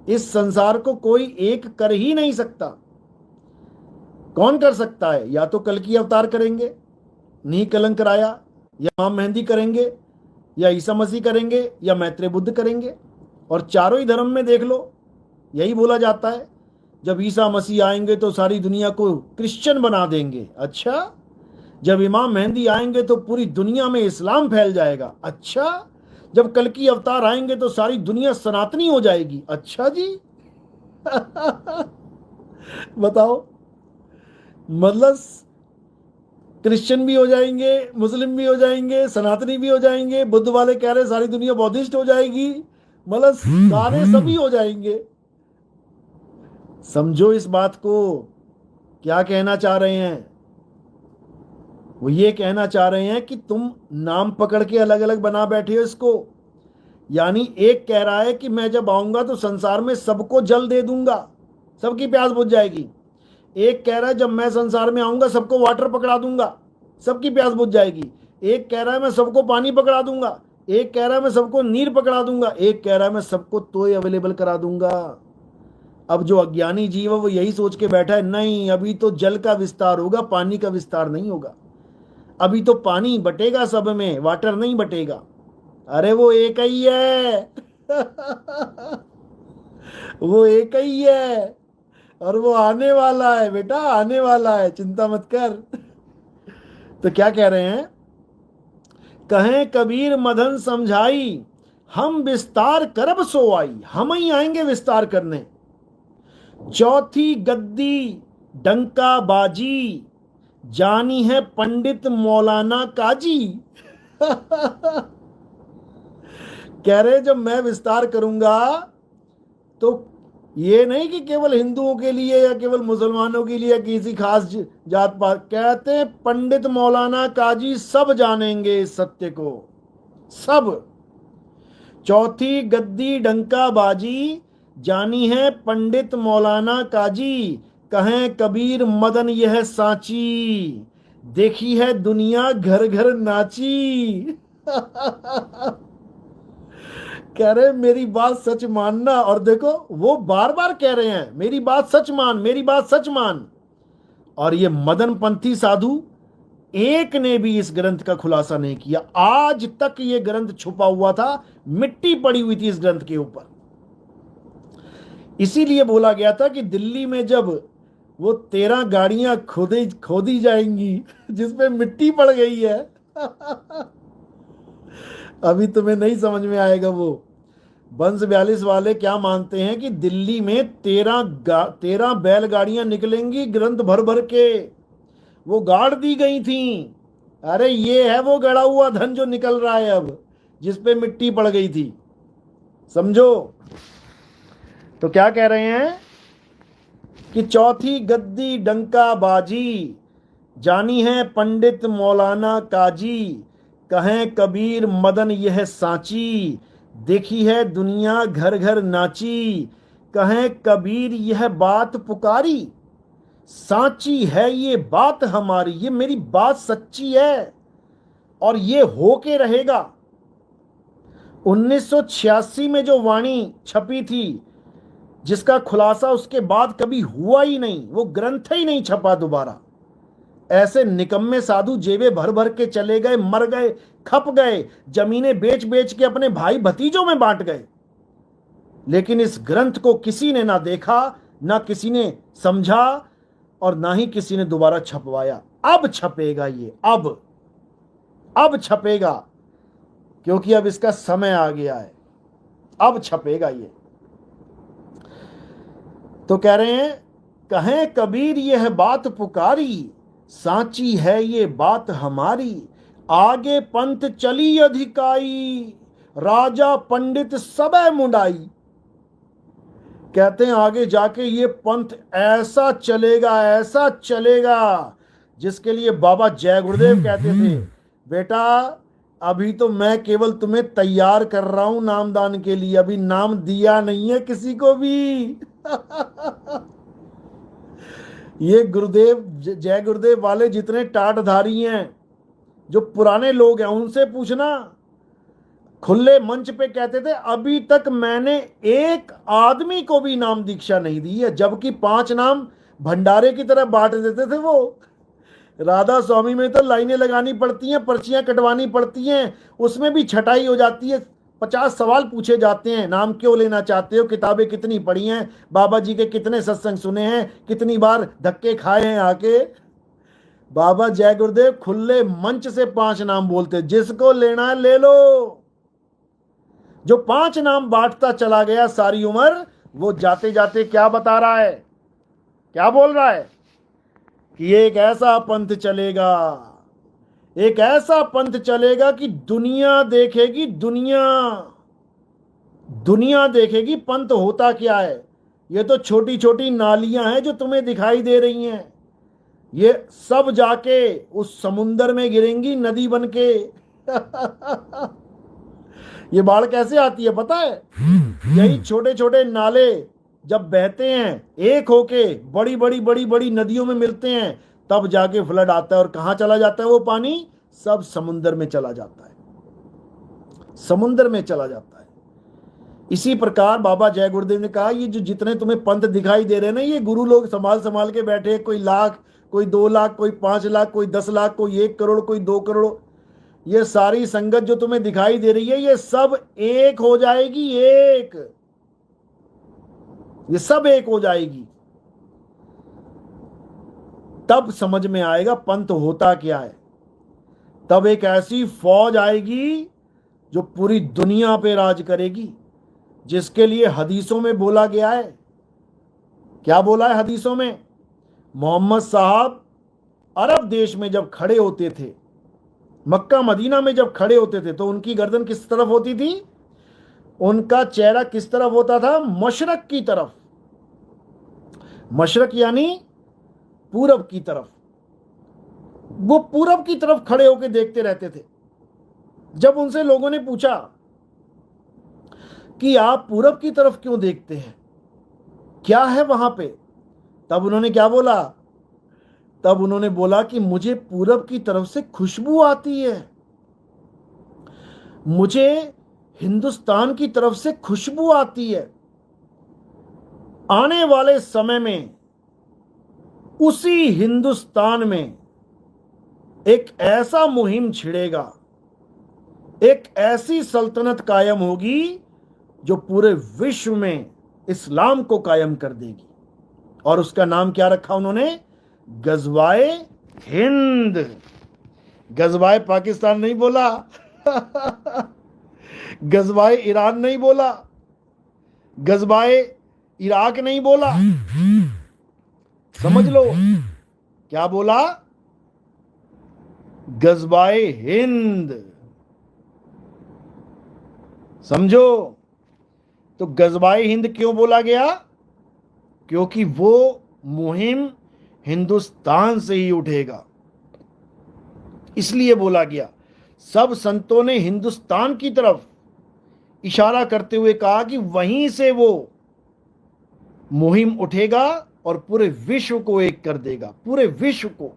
इस संसार को कोई एक कर ही नहीं सकता। कौन कर सकता है? या तो कल्कि अवतार करेंगे, नी कलंक राया, या इमाम मेहंदी करेंगे, या ईसा मसीह करेंगे, या मैत्रेय बुद्ध करेंगे। और चारों ही धर्म में देख लो, यही बोला जाता है, जब ईसा मसीह आएंगे तो सारी दुनिया को क्रिश्चियन बना देंगे। अच्छा, जब इमाम मेहंदी आएंगे तो पूरी दुनिया में इस्लाम फैल जाएगा। अच्छा, जब कल्कि अवतार आएंगे तो सारी दुनिया सनातनी हो जाएगी। अच्छा जी। बताओ, मतलब क्रिश्चियन भी हो जाएंगे, मुस्लिम भी हो जाएंगे, सनातनी भी हो जाएंगे, बुद्ध वाले कह रहे सारी दुनिया बौद्धिस्ट हो जाएगी, मतलब सारे सभी हो जाएंगे। समझो इस बात को, क्या कहना चाह रहे हैं वो? ये कहना चाह रहे हैं कि तुम नाम पकड़ के अलग अलग बना बैठे हो इसको। यानी एक कह रहा है कि मैं जब आऊंगा तो संसार में सबको जल दे दूंगा, सबकी प्यास बुझ जाएगी। एक कह रहा है जब मैं संसार में आऊंगा सबको वाटर पकड़ा दूंगा, सबकी प्यास बुझ जाएगी। एक कह रहा है मैं सबको पानी पकड़ा दूंगा, एक कह रहा है मैं सबको नीर पकड़ा दूंगा, एक कह रहा है मैं सबको तोय अवेलेबल करा दूंगा। अब जो अज्ञानी जीव है वो यही सोच के बैठा है, नहीं अभी तो जल का विस्तार होगा, पानी का विस्तार नहीं होगा। अभी तो पानी बटेगा सब में, वाटर नहीं बटेगा। अरे वो एक ही है। वो एक ही है और वो आने वाला है बेटा, आने वाला है, चिंता मत कर। तो क्या कह रहे हैं? कहें कबीर मदन समझाई, हम विस्तार करब सोवाई। हम ही आएंगे विस्तार करने। चौथी गद्दी डंका बाजी, जानी है पंडित मौलाना काजी। कह रहे जब मैं विस्तार करूंगा तो ये नहीं कि केवल हिंदुओं के लिए या केवल मुसलमानों के लिए या किसी खास जात पात। कहते हैं पंडित मौलाना काजी सब जानेंगे इस सत्य को, सब। चौथी गद्दी डंका बाजी, जानी है पंडित मौलाना काजी। कहें कबीर मदन यह साची, देखी है दुनिया घर घर नाची। कह रहे मेरी बात सच मानना। और देखो वो बार बार कह रहे हैं मेरी बात सच मान, मेरी बात सच मान। और ये मदन पंथी साधु एक ने भी इस ग्रंथ का खुलासा नहीं किया। आज तक ये ग्रंथ छुपा हुआ था, मिट्टी पड़ी हुई थी इस ग्रंथ के ऊपर। इसीलिए बोला गया था कि दिल्ली में जब वो 13 गाड़ियां खोदी जाएंगी जिसपे मिट्टी पड़ गई है अभी तुम्हें नहीं समझ में आएगा। वो वंश 42 वाले क्या मानते हैं कि दिल्ली में 13 बैलगाड़ियां निकलेंगी ग्रंथ भर भर के, वो गाड़ दी गई थी। अरे ये है वो गड़ा हुआ धन जो निकल रहा है अब, जिसपे मिट्टी पड़ गई थी, समझो। तो क्या कह रहे हैं कि चौथी गद्दी डंका बाजी, जानी है पंडित मौलाना काजी, कहें कबीर मदन यह सांची, देखी है दुनिया घर घर नाची, कहें कबीर यह बात पुकारी, सांची है ये बात हमारी। ये मेरी बात सच्ची है और ये हो के रहेगा। 1986 में जो वाणी छपी थी, जिसका खुलासा उसके बाद कभी हुआ ही नहीं, वो ग्रंथ ही नहीं छपा दोबारा। ऐसे निकम्मे साधु जेबे भर भर के चले गए, मर गए, खप गए, जमीनें बेच बेच के अपने भाई भतीजों में बांट गए, लेकिन इस ग्रंथ को किसी ने ना देखा, ना किसी ने समझा, और ना ही किसी ने दोबारा छपवाया। अब छपेगा ये, अब छपेगा, क्योंकि अब इसका समय आ गया है, अब छपेगा ये। तो कह रहे हैं, कहें कबीर यह बात पुकारी, सांची है ये बात हमारी, आगे पंथ चली अधिकाई, राजा पंडित सबे मुंडाई। कहते हैं आगे जाके ये पंथ ऐसा चलेगा जिसके लिए बाबा जय गुरुदेव कहते थे, बेटा अभी तो मैं केवल तुम्हें तैयार कर रहा हूं नामदान के लिए, अभी नाम दिया नहीं है किसी को भी ये गुरुदेव जय गुरुदेव वाले जितने टाटधारी हैं, जो पुराने लोग हैं, उनसे पूछना, खुले मंच पे कहते थे अभी तक मैंने एक आदमी को भी नाम दीक्षा नहीं दी है, जबकि 5 नाम भंडारे की तरह बांट देते थे वो। राधा स्वामी में तो लाइनें लगानी पड़ती हैं, पर्चियां कटवानी पड़ती हैं, उसमें भी छटाई हो जाती है, 50 सवाल पूछे जाते हैं, नाम क्यों लेना चाहते हो, किताबें कितनी पढ़ी हैं, बाबा जी के कितने सत्संग सुने हैं, कितनी बार धक्के खाए हैं आके। बाबा जय गुरुदेव खुले मंच से 5 नाम बोलते, जिसको लेना है ले लो। जो 5 नाम बांटता चला गया सारी उम्र, वो जाते जाते क्या बता रहा है, क्या बोल रहा है कि एक ऐसा पंथ चलेगा, एक ऐसा पंथ चलेगा कि दुनिया देखेगी, दुनिया देखेगी पंथ होता क्या है। ये तो छोटी छोटी नालियां हैं जो तुम्हें दिखाई दे रही हैं, ये सब जाके उस समुंदर में गिरेंगी नदी बन के ये बाढ़ कैसे आती है पता है, यही छोटे छोटे नाले जब बहते हैं एक होके बड़ी बड़ी नदियों में मिलते हैं, तब जाके फ्लड आता है। और कहां चला जाता है वो पानी, सब समुंदर में चला जाता है, समुंदर में चला जाता है। इसी प्रकार बाबा जय गुरुदेव ने कहा, ये जो जितने तुम्हें पंथ दिखाई दे रहे हैं ना, ये गुरु लोग संभाल के बैठे, कोई लाख, कोई 2 लाख, कोई 5 लाख, कोई 10 लाख, कोई 1 करोड़, कोई 2 करोड़, ये सारी संगत जो तुम्हें दिखाई दे रही है, ये सब एक हो जाएगी, ये सब एक हो जाएगी। तब समझ में आएगा पंथ होता क्या है। तब एक ऐसी फौज आएगी जो पूरी दुनिया पे राज करेगी, जिसके लिए हदीसों में बोला गया है। क्या बोला है हदीसों में, मोहम्मद साहब अरब देश में जब खड़े होते थे, मक्का मदीना में जब खड़े होते थे, तो उनकी गर्दन किस तरफ होती थी, उनका चेहरा किस तरफ होता था, मशरक की तरफ, मशरक यानी पूरब की तरफ। वो पूरब की तरफ खड़े होकर देखते रहते थे। जब उनसे लोगों ने पूछा कि आप पूरब की तरफ क्यों देखते हैं, क्या है वहां पे, तब उन्होंने क्या बोला, तब उन्होंने बोला कि मुझे पूरब की तरफ से खुशबू आती है, मुझे हिंदुस्तान की तरफ से खुशबू आती है। आने वाले समय में उसी हिंदुस्तान में एक ऐसा मुहिम छिड़ेगा, एक ऐसी सल्तनत कायम होगी जो पूरे विश्व में इस्लाम को कायम कर देगी। और उसका नाम क्या रखा उन्होंने? गजवाए हिंद। गजवाए पाकिस्तान नहीं बोला, गजवाए ईरान नहीं बोला, गजवाए इराक नहीं बोला, समझ लो क्या बोला? गजवाए हिंद। समझो? तो गजवाए हिंद क्यों बोला गया? क्योंकि वो मुहिम हिंदुस्तान से ही उठेगा, इसलिए बोला गया। सब संतों ने हिंदुस्तान की तरफ इशारा करते हुए कहा कि वहीं से वो मुहिम उठेगा और पूरे विश्व को एक कर देगा, पूरे विश्व को।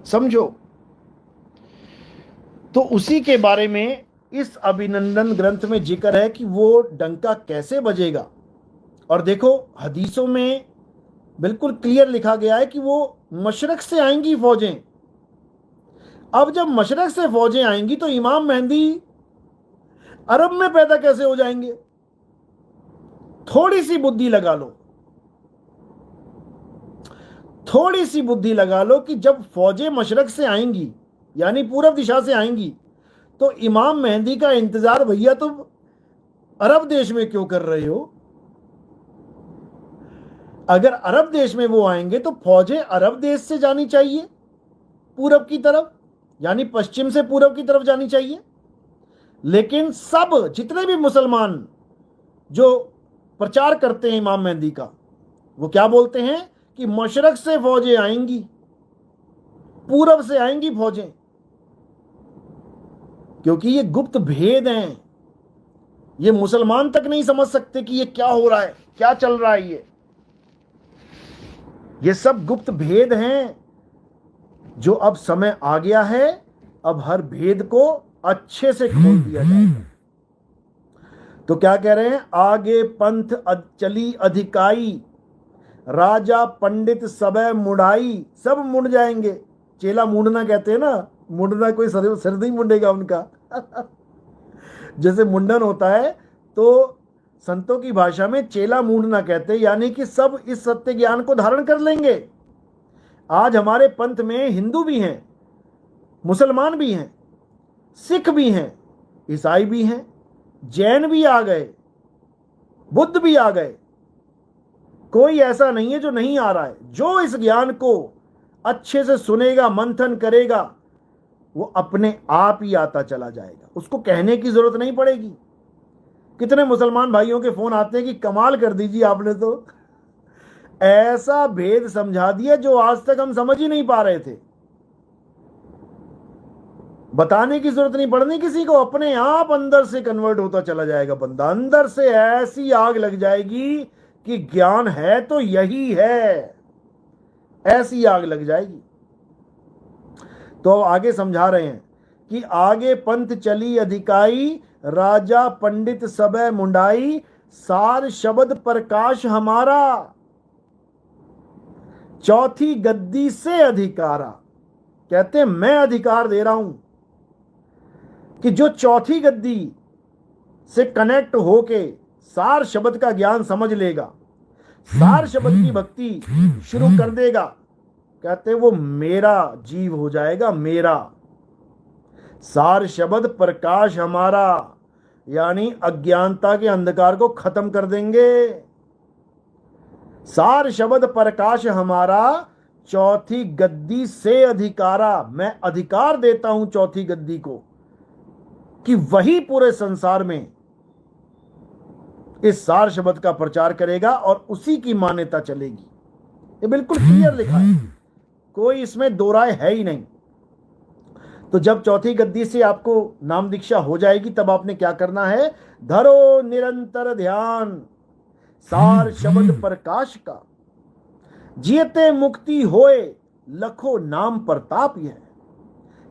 समझो? तो उसी के बारे में इस अभिनंदन ग्रंथ में जिक्र है कि वो डंका कैसे बजेगा। और देखो, हदीसों में बिल्कुल क्लियर लिखा गया है कि वो मशरक से आएंगी फौजें। अब जब मशरक से फौजें आएंगी तो इमाम मेहंदी अरब में पैदा कैसे हो जाएंगे? थोड़ी सी बुद्धि लगा लो, थोड़ी सी बुद्धि लगा लो कि जब फौजें मशरक से आएंगी यानी पूरब दिशा से आएंगी तो इमाम मेहंदी का इंतजार भैया तुम अरब देश में क्यों कर रहे हो? अगर अरब देश में वो आएंगे तो फौजें अरब देश से जानी चाहिए पूरब की तरफ, यानी पश्चिम से पूरब की तरफ जानी चाहिए। लेकिन सब जितने भी मुसलमान जो प्रचार करते हैं इमाम मेहंदी का, वो क्या बोलते हैं कि मशरक से फौजें आएंगी, पूरब से आएंगी फौजें। क्योंकि ये गुप्त भेद हैं, ये मुसलमान तक नहीं समझ सकते कि ये क्या हो रहा है, क्या चल रहा है। ये सब गुप्त भेद हैं जो अब समय आ गया है, अब हर भेद को अच्छे से खोल दिया जाएगा। तो क्या कह रहे हैं? आगे पंथ चली अधिकाई, राजा पंडित सबे मुंडाई। सब मुंड जाएंगे। चेला मुंडना कहते हैं ना, मुंडना कोई सिर नहीं मुंडेगा उनका। जैसे मुंडन होता है तो संतों की भाषा में चेला मुंडना कहते हैं, यानी कि सब इस सत्य ज्ञान को धारण कर लेंगे। आज हमारे पंथ में हिंदू भी हैं, मुसलमान भी हैं, सिख भी हैं, ईसाई भी हैं, जैन भी आ गए, बुद्ध भी आ गए। कोई ऐसा नहीं है जो नहीं आ रहा है। जो इस ज्ञान को अच्छे से सुनेगा, मंथन करेगा, वो अपने आप ही आता चला जाएगा, उसको कहने की जरूरत नहीं पड़ेगी। कितने मुसलमान भाइयों के फोन आते हैं कि कमाल कर दीजिए, आपने तो ऐसा भेद समझा दिया जो आज तक हम समझ ही नहीं पा रहे थे। बताने की जरूरत नहीं पड़नी किसी को, अपने आप अंदर से कन्वर्ट होता चला जाएगा बंदा। अंदर से ऐसी आग लग जाएगी कि ज्ञान है तो यही है, ऐसी आग लग जाएगी। तो आगे समझा रहे हैं कि आगे पंथ चली अधिकाई, राजा पंडित सबे मुंडाई, सार शब्द प्रकाश हमारा, चौथी गद्दी से अधिकारा। कहते हैं मैं अधिकार दे रहा हूं कि जो चौथी गद्दी से कनेक्ट होके सार शब्द का ज्ञान समझ लेगा, सार शब्द की भक्ति शुरू कर देगा, कहते वो मेरा जीव हो जाएगा। मेरा सार शब्द प्रकाश हमारा, यानी अज्ञानता के अंधकार को खत्म कर देंगे। सार शब्द प्रकाश हमारा, चौथी गद्दी से अधिकारा। मैं अधिकार देता हूं चौथी गद्दी को कि वही पूरे संसार में इस सार शब्द का प्रचार करेगा और उसी की मान्यता चलेगी। ये बिल्कुल क्लियर लिखा है, कोई इसमें दो राय है ही नहीं। तो जब चौथी गद्दी से आपको नाम दीक्षा हो जाएगी तब आपने क्या करना है? धरो निरंतर ध्यान सार शब्द प्रकाश का, जीते मुक्ति होए लखो नाम प्रताप। यह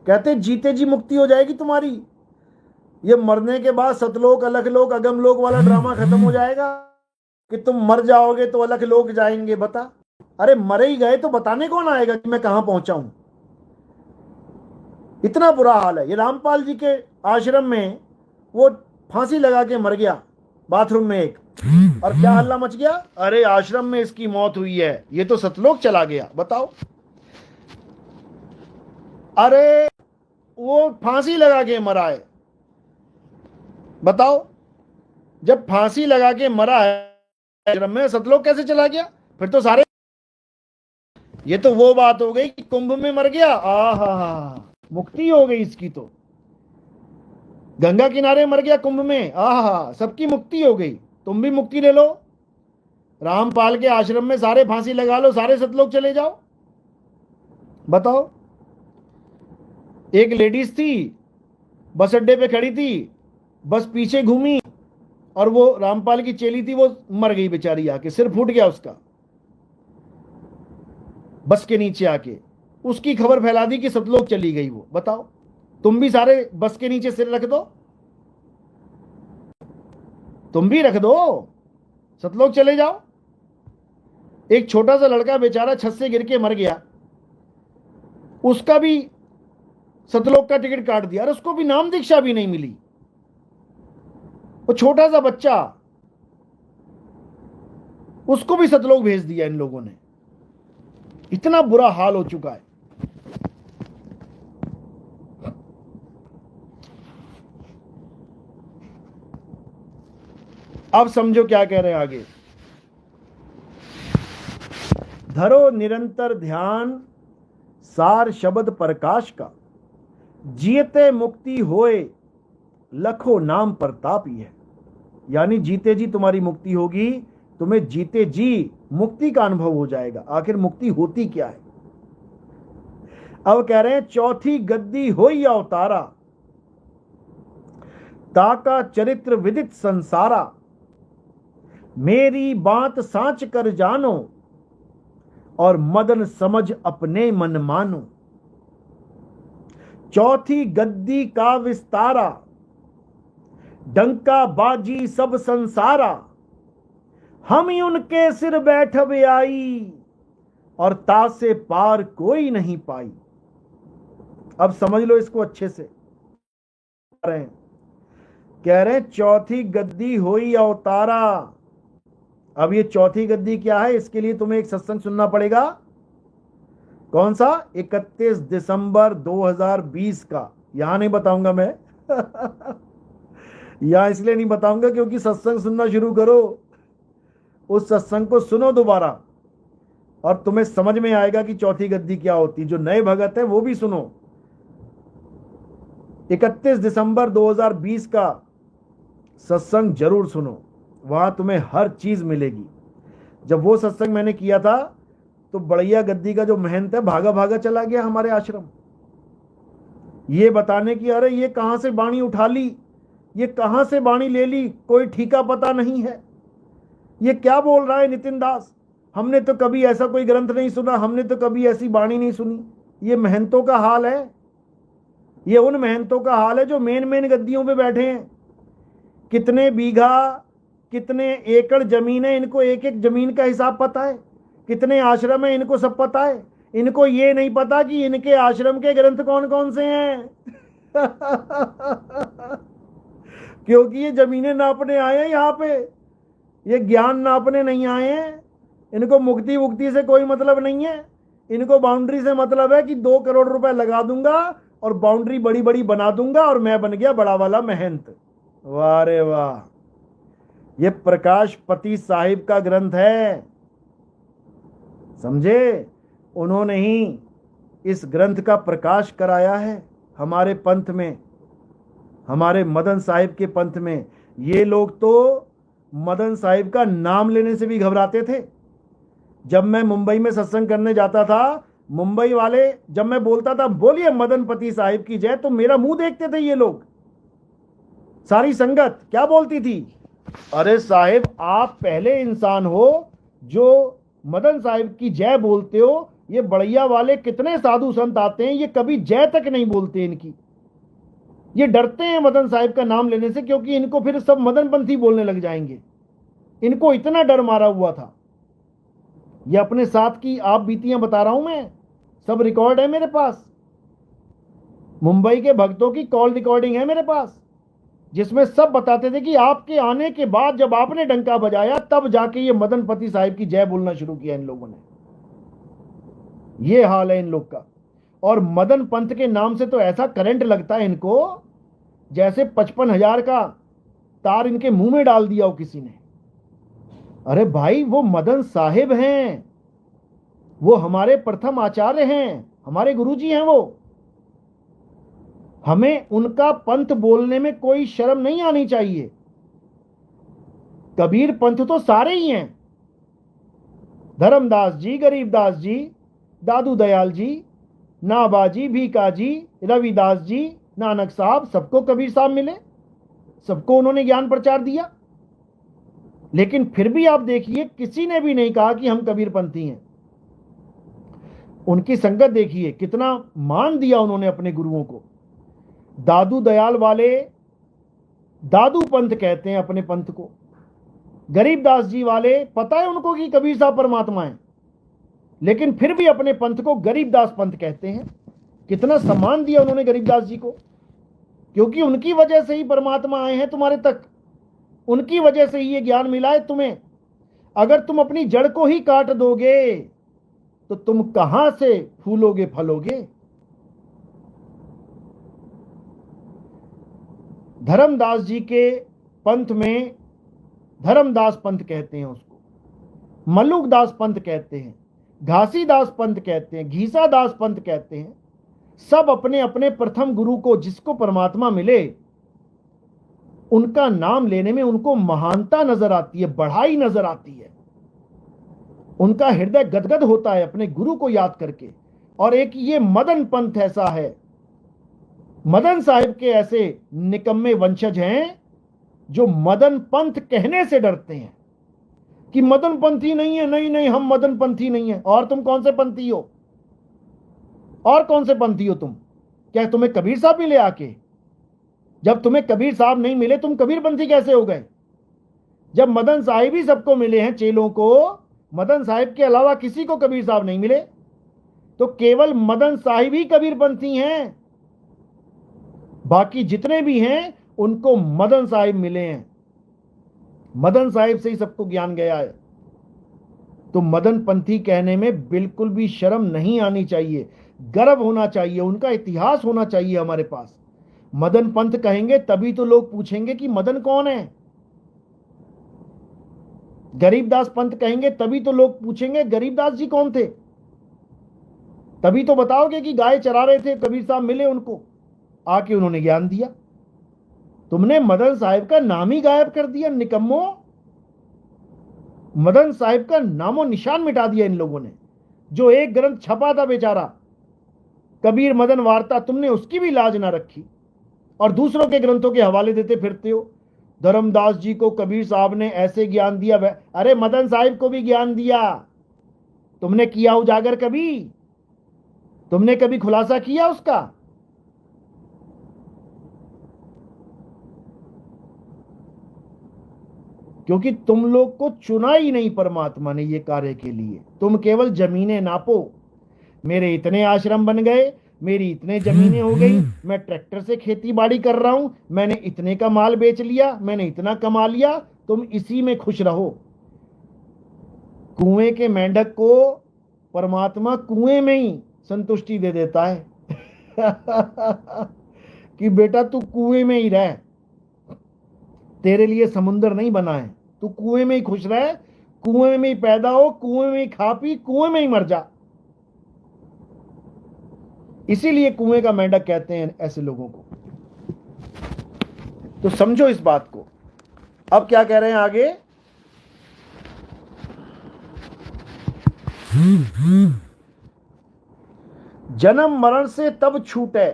कहते जीते जी मुक्ति हो जाएगी तुम्हारी। ये मरने के बाद सतलोक अलखलोक अगमलोक वाला ड्रामा खत्म हो जाएगा। कि तुम मर जाओगे तो अलग लोग जाएंगे, बता। अरे मरे ही गए तो बताने कौन आएगा कि मैं कहां पहुंचा हूं। इतना बुरा हाल है। ये रामपाल जी के आश्रम में वो फांसी लगा के मर गया बाथरूम में एक, और क्या हल्ला मच गया, अरे आश्रम में इसकी मौत हुई है, ये तो सतलोक चला गया। बताओ, अरे वो फांसी लगा के मरा है। बताओ, जब फांसी लगा के मरा है आश्रम में, सतलोक कैसे चला गया? फिर तो सारे, ये तो वो बात हो गई कि कुंभ में मर गया, आहा मुक्ति हो गई इसकी तो। गंगा किनारे मर गया कुंभ में, आहा सबकी मुक्ति हो गई। तुम भी मुक्ति ले लो, रामपाल के आश्रम में सारे फांसी लगा लो, सारे सतलोक चले जाओ। बताओ, एक लेडीज थी, बस अड्डे पे खड़ी थी, बस पीछे घूमी और वो रामपाल की चेली थी, वो मर गई बेचारी, आके सिर फूट गया उसका बस के नीचे आके। उसकी खबर फैला दी कि सतलोक चली गई वो। बताओ, तुम भी सारे बस के नीचे सिर रख दो, तुम भी रख दो, सतलोक चले जाओ। एक छोटा सा लड़का बेचारा छत से गिर के मर गया, उसका भी सतलोक का टिकट काट दिया, और उसको भी नाम दीक्षा भी नहीं मिली। वो छोटा सा बच्चा, उसको भी सतलोक भेज दिया इन लोगों ने। इतना बुरा हाल हो चुका है। अब समझो क्या कह रहे हैं आगे। धरो निरंतर ध्यान सार शब्द प्रकाश का, जीते मुक्ति होए लखो नाम प्रताप ही है। यानी जीते जी तुम्हारी मुक्ति होगी, तुम्हें जीते जी मुक्ति का अनुभव हो जाएगा। आखिर मुक्ति होती क्या है? अब कह रहे हैं चौथी गद्दी होई अवतारा, ताका चरित्र विदित संसारा, मेरी बात सांच कर जानो और मदन समझ अपने मन मानो। चौथी गद्दी का विस्तारा, डंका बाजी सब संसारा, हम ही उनके सिर बैठब आई और तासे पार कोई नहीं पाई। अब समझ लो इसको अच्छे से। कह रहे हैं चौथी गद्दी होई अवतारा। अब ये चौथी गद्दी क्या है, इसके लिए तुम्हें एक सत्संग सुनना पड़ेगा। कौन सा? 31 दिसंबर 2020 का। यहां नहीं बताऊंगा मैं यहां इसलिए नहीं बताऊंगा क्योंकि सत्संग सुनना शुरू करो, उस सत्संग को सुनो दोबारा और तुम्हें समझ में आएगा कि चौथी गद्दी क्या होती। जो नए भगत है वो भी सुनो। 31 दिसंबर 2020 का सत्संग जरूर सुनो, वहां तुम्हें हर चीज मिलेगी। जब वो सत्संग मैंने किया था तो बड़ैया गद्दी का जो महंत है भागा भागा चला गया हमारे आश्रम, ये बताने की अरे ये कहां से बाणी उठा ली, ये कहां से बाणी ले ली, कोई ठीका पता नहीं है, ये क्या बोल रहा है नितिन दास, हमने तो कभी ऐसा कोई ग्रंथ नहीं सुना, हमने तो कभी ऐसी बाणी नहीं सुनी। ये महंतों का हाल है, ये उन महंतों का हाल है जो मेन मेन गद्दियों पे बैठे हैं। कितने बीघा कितने एकड़ जमीन है, इनको एक एक जमीन का हिसाब पता है। कितने आश्रम है, इनको सब पता है। इनको ये नहीं पता कि इनके आश्रम के ग्रंथ कौन कौन से हैं क्योंकि ये जमीनें नापने आए हैं यहाँ पे, ये ज्ञान नापने नहीं आए हैं। इनको मुक्ति वुक्ति से कोई मतलब नहीं है, इनको बाउंड्री से मतलब है कि 2 करोड़ रुपए लगा दूंगा और बाउंड्री बड़ी बड़ी बना दूंगा और मैं बन गया बड़ा वाला महंत। वाह रे वाह, ये प्रकाश पति साहिब का ग्रंथ है, समझे? उन्होंने ही इस ग्रंथ का प्रकाश कराया है हमारे पंथ में, हमारे मदन साहिब के पंथ में। ये लोग तो मदन साहिब का नाम लेने से भी घबराते थे। जब मैं मुंबई में सत्संग करने जाता था, मुंबई वाले जब मैं बोलता था बोलिए मदन पति साहिब की जय, तो मेरा मुंह देखते थे ये लोग। सारी संगत क्या बोलती थी, अरे साहिब आप पहले इंसान हो जो मदन साहिब की जय बोलते हो, ये बड़ैया वाले कितने साधु संत आते हैं, ये कभी जय तक नहीं बोलते इनकी। ये डरते हैं मदन साहिब का नाम लेने से, क्योंकि इनको फिर सब मदन पंथी बोलने लग जाएंगे। इनको इतना डर मारा हुआ था। ये अपने साथ की आप बीतियां बता रहा हूं मैं, सब रिकॉर्ड है मेरे पास। मुंबई के भक्तों की कॉल रिकॉर्डिंग है मेरे पास, जिसमें सब बताते थे कि आपके आने के बाद जब आपने डंका बजाया तब जाके ये मदन पति साहिब की जय बोलना शुरू किया इन लोगों ने। ये हाल है इन लोग का। और मदन पंथ के नाम से तो ऐसा करंट लगता है इनको जैसे 55,000 का तार इनके मुंह में डाल दिया हो किसी ने। अरे भाई, वो मदन साहिब हैं, वो हमारे प्रथम आचार्य हैं, हमारे गुरुजी हैं वो। हमें उनका पंथ बोलने में कोई शर्म नहीं आनी चाहिए। कबीर पंथ तो सारे ही हैं, धर्मदास जी, गरीबदास जी, दादू दयाल जी, नाबाजी, भीकाजी, रविदास जी, नानक साहब, सबको कबीर साहब मिले, सबको उन्होंने ज्ञान प्रचार दिया। लेकिन फिर भी आप देखिए, किसी ने भी नहीं कहा कि हम कबीर पंथी हैं। उनकी संगत देखिए, कितना मान दिया उन्होंने अपने गुरुओं को। दादू दयाल वाले दादू पंथ कहते हैं अपने पंथ को। गरीबदास जी वाले पता है उनको कि कबीर साहब परमात्मा है, लेकिन फिर भी अपने पंथ को गरीबदास पंथ कहते हैं। कितना सम्मान दिया उन्होंने गरीबदास जी को, क्योंकि उनकी वजह से ही परमात्मा आए हैं तुम्हारे तक, उनकी वजह से ही ये ज्ञान मिला है तुम्हें। अगर तुम अपनी जड़ को ही काट दोगे तो तुम कहां से फूलोगे फलोगे। धर्मदास जी के पंथ में धर्मदास पंथ कहते हैं उसको, मल्लुकदास पंथ कहते हैं, घासीदास पंथ कहते हैं, घीसादास पंथ कहते हैं। सब अपने अपने प्रथम गुरु को, जिसको परमात्मा मिले, उनका नाम लेने में उनको महानता नजर आती है, बढ़ाई नजर आती है। उनका हृदय गदगद होता है अपने गुरु को याद करके। और एक ये मदन पंथ ऐसा है, मदन साहिब के ऐसे निकम्मे वंशज हैं जो मदन पंथ कहने से डरते हैं कि मदन पंथी नहीं है। नहीं नहीं, हम मदन पंथी नहीं है। और तुम कौन से पंथी हो? और कौन से पंथी हो तुम? क्या तुम्हें कबीर साहब मिले आके? जब तुम्हें कबीर साहब नहीं मिले, तुम कबीर पंथी कैसे हो गए? जब मदन साहिब ही सबको मिले हैं, चेलों को, मदन साहिब के अलावा किसी को कबीर साहब नहीं मिले, तो केवल मदन साहिब ही कबीर पंथी हैं। बाकी जितने भी हैं उनको मदन साहिब मिले हैं, मदन साहिब से ही सबको ज्ञान गया है। तो मदन पंथी कहने में बिल्कुल भी शर्म नहीं आनी चाहिए, गर्व होना चाहिए, उनका इतिहास होना चाहिए हमारे पास। मदन पंथ कहेंगे तभी तो लोग पूछेंगे कि मदन कौन है। गरीबदास पंथ कहेंगे तभी तो लोग पूछेंगे गरीबदास जी कौन थे। तभी तो बताओगे कि गाय चरा रहे थे, कबीर साहब मिले उनको, आके उन्होंने ज्ञान दिया। तुमने मदन साहिब का नाम ही गायब कर दिया निकम्मो। मदन साहिब का नामो निशान मिटा दिया इन लोगों ने। जो एक ग्रंथ छपा था बेचारा, कबीर मदन वार्ता, तुमने उसकी भी लाज ना रखी और दूसरों के ग्रंथों के हवाले देते फिरते हो। धर्मदास जी को कबीर साहब ने ऐसे ज्ञान दिया, अरे मदन साहिब को भी ज्ञान दिया। तुमने किया उजागर कभी? तुमने कभी खुलासा किया उसका? क्योंकि तुम लोग को चुना ही नहीं परमात्मा ने ये कार्य के लिए। तुम केवल जमीनें नापो, मेरे इतने आश्रम बन गए, मेरी इतने जमीनें हो गई, मैं ट्रैक्टर से खेती बाड़ी कर रहा हूं, मैंने इतने का माल बेच लिया, मैंने इतना कमा लिया, तुम इसी में खुश रहो। कुएं के मेंढक को परमात्मा कुएं में ही संतुष्टि दे देता है कि बेटा तू कुएं में ही रह, तेरे लिए समुंदर नहीं बना है, तू कुएं में ही खुश रह, कुएं में ही पैदा हो, कुएं में ही खा पी, कुएं में ही मर जा। इसीलिए कुएं का मेंढक कहते हैं ऐसे लोगों को। तो समझो इस बात को। अब क्या कह रहे हैं आगे? जन्म मरण से तब छूटे,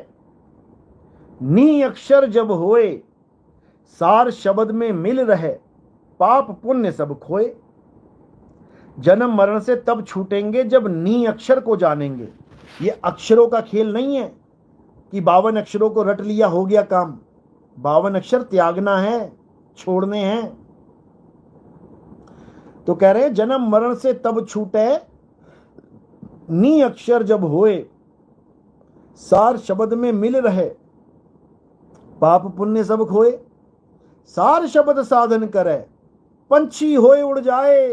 नी अक्षर जब होए, सार शब्द में मिल रहे, पाप पुण्य सब खोए। जन्म मरण से तब छूटेंगे जब नी अक्षर को जानेंगे। ये अक्षरों का खेल नहीं है कि 52 अक्षरों को रट लिया हो गया काम। 52 अक्षर त्यागना है, छोड़ने हैं। तो कह रहे हैं जन्म मरण से तब छूटे, नी अक्षर जब होए, सार शब्द में मिल रहे, पाप पुण्य सब खोए, सार शब्द साधन करे, पंछी होए उड़ जाए।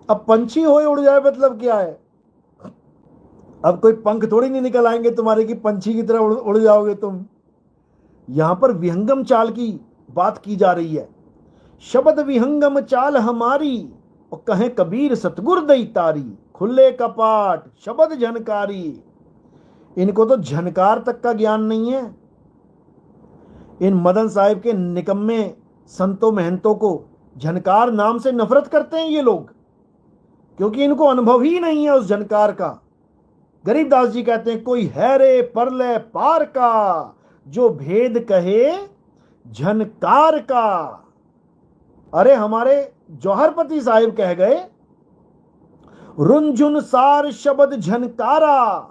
अब पंछी होए उड़ जाए मतलब क्या है? अब कोई पंख थोड़ी नहीं निकल आएंगे तुम्हारे कि पंछी की तरह उड़ जाओगे तुम। यहां पर विहंगम चाल की बात की जा रही है। शब्द विहंगम चाल हमारी, और कहे कबीर सतगुर दई तारी, खुले कपाट शब्द झनकारी। इनको तो झनकार तक का ज्ञान नहीं है। इन मदन साहिब के निकम्मे संतों महंतों को झनकार नाम से नफरत करते हैं ये लोग, क्योंकि इनको अनुभव ही नहीं है उस झनकार का। गरीबदास जी कहते हैं कोई है रे परले पार का, जो भेद कहे झनकार का। अरे हमारे जौहरपति साहिब कह गए, रुंझुन सार शब्द झनकारा,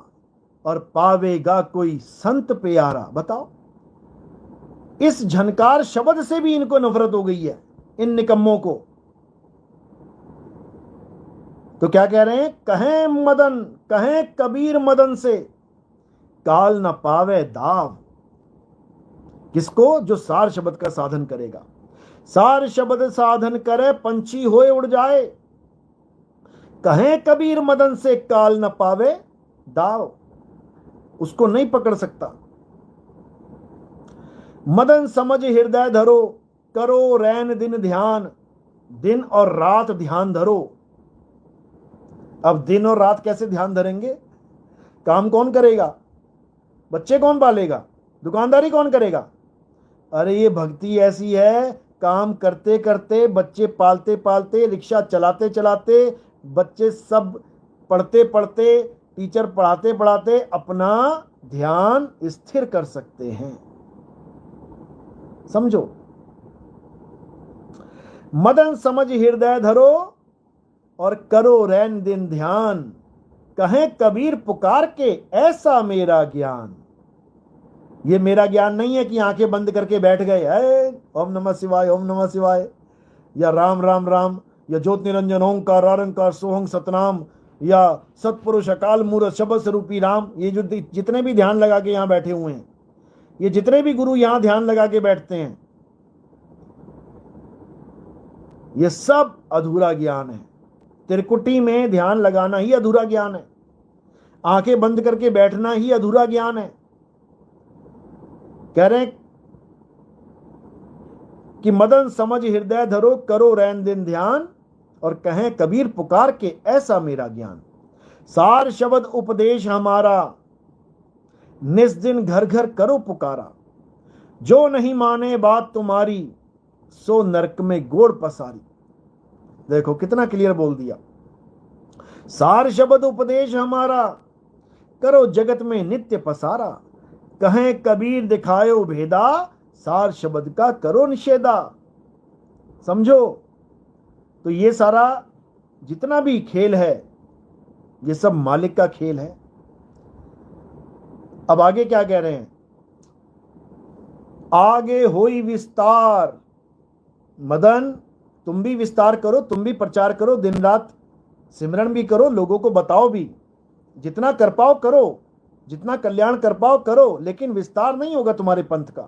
और पावेगा कोई संत प्यारा। बताओ, इस झनकार शब्द से भी इनको नफरत हो गई है इन निकम्मों को। तो क्या कह रहे हैं? कहें मदन, कहें कबीर मदन से, काल न पावे दाव। किसको? जो सार शब्द का साधन करेगा। सार शब्द साधन करे, पंछी होए उड़ जाए। कहें कबीर मदन से, काल न पावे दाव। उसको नहीं पकड़ सकता। मदन समझ हृदय धरो, करो रैन दिन ध्यान। दिन और रात ध्यान धरो। अब दिन और रात कैसे ध्यान धरेंगे? काम कौन करेगा? बच्चे कौन पालेगा? दुकानदारी कौन करेगा? अरे ये भक्ति ऐसी है, काम करते करते, बच्चे पालते पालते, रिक्शा चलाते चलाते, बच्चे सब पढ़ते पढ़ते, टीचर पढ़ाते पढ़ाते अपना ध्यान स्थिर कर सकते हैं। समझो, मदन समझ हृदय धरो और करो रैन दिन ध्यान। कहें कबीर पुकार के, ऐसा मेरा ज्ञान। ये मेरा ज्ञान नहीं है कि आंखें बंद करके बैठ गए, ओम नमः शिवाय, ओम नमः शिवाय, या राम राम राम, या ज्योत निरंजन ओंकार आरंकार सोहंग सतनाम, या सतपुरुष अकाल मूरत शब्द स्वरूपी राम। ये जो जितने भी ध्यान लगा के यहां बैठे हुए हैं, ये जितने भी गुरु यहां ध्यान लगा के बैठते हैं, ये सब अधूरा ज्ञान है। त्रिकुटी में ध्यान लगाना ही अधूरा ज्ञान है। आंखें बंद करके बैठना ही अधूरा ज्ञान है। कह रहे हैं कि मदन समझ हृदय धरो, करो रैन दिन ध्यान, और कहें कबीर पुकार के, ऐसा मेरा ज्ञान। सार शब्द उपदेश हमारा, निस दिन घर घर करो पुकारा। जो नहीं माने बात तुम्हारी, सो नरक में गोड़ पसारी। देखो कितना क्लियर बोल दिया। सार शब्द उपदेश हमारा, करो जगत में नित्य पसारा। कहें कबीर दिखायो भेदा, सार शब्द का करो निषेधा। समझो, तो ये सारा जितना भी खेल है, ये सब मालिक का खेल है। अब आगे क्या कह रहे हैं? आगे होई विस्तार। मदन तुम भी विस्तार करो, तुम भी प्रचार करो, दिन रात सिमरन भी करो, लोगों को बताओ भी, जितना कर पाओ करो, जितना कल्याण कर पाओ करो, लेकिन विस्तार नहीं होगा तुम्हारे पंथ का।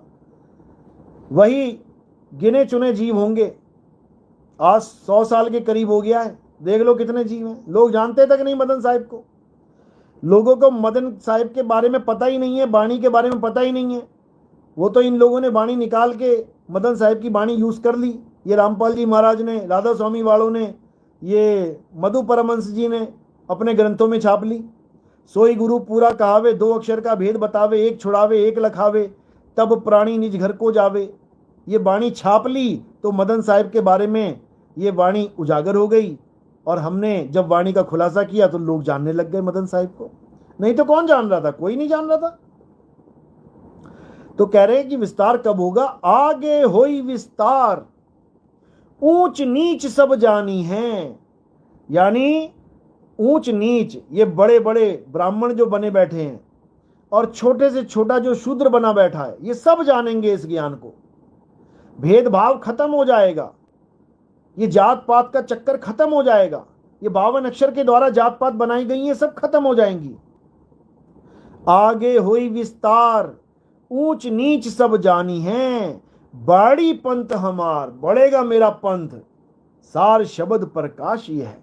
वही गिने चुने जीव होंगे। आज 100 साल के करीब हो गया है, देख लो कितने जीव हैं। लोग जानते तक नहीं मदन साहिब को। लोगों को मदन साहिब के बारे में पता ही नहीं है, वाणी के बारे में पता ही नहीं है। वो तो इन लोगों ने वाणी निकाल के मदन साहिब की वाणी यूज कर ली। ये रामपाल जी महाराज ने, राधा स्वामी वालों ने, ये मधु परमहंस जी ने अपने ग्रंथों में छाप ली। सोई गुरु पूरा कहावे, 2 अक्षर का भेद बतावे, एक छुड़ावे एक लखावे, तब प्राणी निज घर को जावे। ये वाणी छाप ली तो मदन साहिब के बारे में ये वाणी उजागर हो गई, और हमने जब वाणी का खुलासा किया तो लोग जानने लग गए मदन साहिब को। नहीं तो कौन जान रहा था? कोई नहीं जान रहा था। तो कह रहे हैं कि विस्तार कब होगा? आगे होई विस्तार, ऊंच नीच सब जानी है। यानी ऊंच नीच, ये बड़े बड़े ब्राह्मण जो बने बैठे हैं और छोटे से छोटा जो शूद्र बना बैठा है, ये सब जानेंगे इस ज्ञान को। भेदभाव खत्म हो जाएगा, ये जात पात का चक्कर खत्म हो जाएगा, ये 52 अक्षर के द्वारा जात पात बनाई गई है सब खत्म हो जाएंगी। आगे हुई विस्तार, ऊंच नीच सब जानी है, बाड़ी पंथ हमार, बढ़ेगा मेरा पंथ, सार शब्द प्रकाश ये है।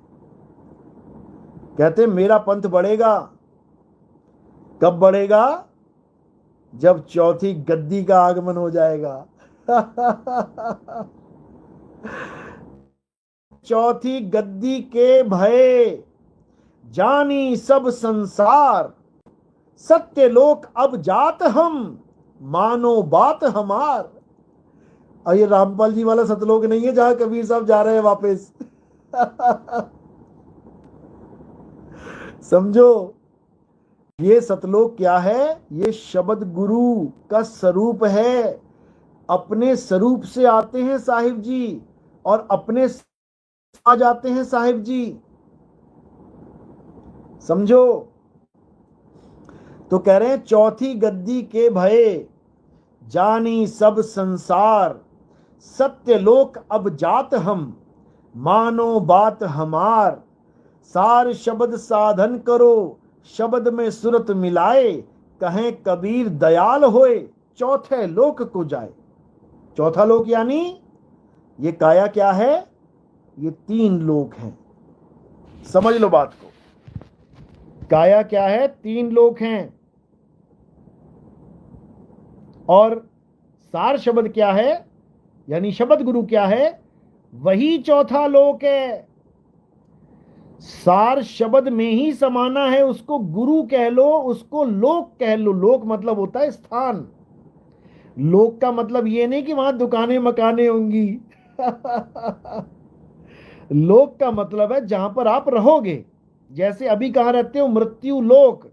कहते मेरा पंथ बढ़ेगा, कब बढ़ेगा? जब चौथी गद्दी का आगमन हो जाएगा। चौथी गद्दी के भय जानी सब संसार, सत्य लोक अब जात हम, मानो बात हमार। और ये रामपाल जी वाला सतलोक नहीं है जहां कबीर साहब जा रहे हैं वापस। समझो, ये सतलोक क्या है? ये शब्द गुरु का स्वरूप है। अपने स्वरूप से आते हैं साहिब जी और अपने आ जाते हैं साहिब जी। समझो, तो कह रहे हैं चौथी गद्दी के भय जानी सब संसार, सत्य लोक अब जात हम, मानो बात हमार, सार शब्द साधन करो, शब्द में सुरत मिलाए, कहें कबीर दयाल होए, चौथे लोक को जाए। चौथा लोक यानी ये काया क्या है? ये 3 लोक हैं। समझ लो बात को, काया क्या है? 3 लोक हैं। और सार शब्द क्या है, यानी शब्द गुरु क्या है? वही चौथा लोक है। सार शब्द में ही समाना है, उसको गुरु कह लो, उसको लोक कह लो। लोक मतलब होता है स्थान। लोक का मतलब ये नहीं कि वहां दुकानें मकाने होंगी। लोक का मतलब है जहां पर आप रहोगे। जैसे अभी कहां रहते हो? मृत्यु लोक।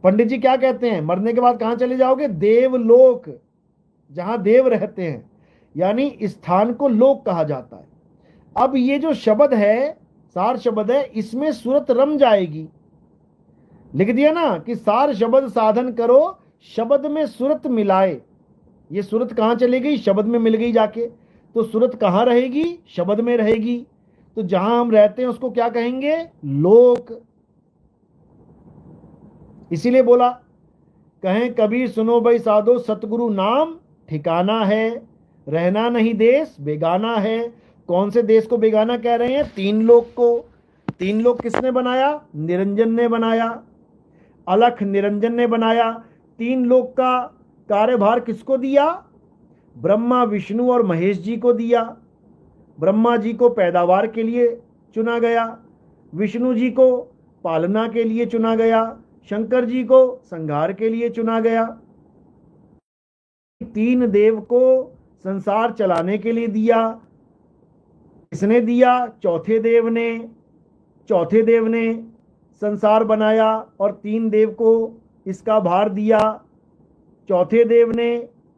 पंडित जी क्या कहते हैं? मरने के बाद कहां चले जाओगे? देवलोक, जहां देव रहते हैं, यानी स्थान को लोक कहा जाता है। अब ये जो शब्द है, सार शब्द है, इसमें सूरत रम जाएगी। लिख दिया ना कि सार शब्द साधन करो, शब्द में सूरत मिलाए। ये सूरत कहां चली गई? शब्द में मिल गई जाके। तो सूरत कहां रहेगी? शब्द में रहेगी। तो जहां हम रहते हैं उसको क्या कहेंगे? लोक। इसीलिए बोला, कहें कबीर सुनो भाई साधो, सतगुरु नाम ठिकाना है, रहना नहीं देश बेगाना है। कौन से देश को बेगाना कह रहे हैं? 3 लोक को। 3 लोक किसने बनाया? निरंजन ने बनाया, अलख निरंजन ने बनाया। 3 लोक का कार्यभार किसको दिया? ब्रह्मा विष्णु और महेश जी को दिया। ब्रह्मा जी को पैदावार के लिए चुना गया, विष्णु जी को पालना के लिए चुना गया, शंकर जी को संहार के लिए चुना गया। 3 देव को संसार चलाने के लिए दिया। किसने दिया? चौथे देव ने। चौथे देव ने संसार बनाया और 3 देव को इसका भार दिया। चौथे देव ने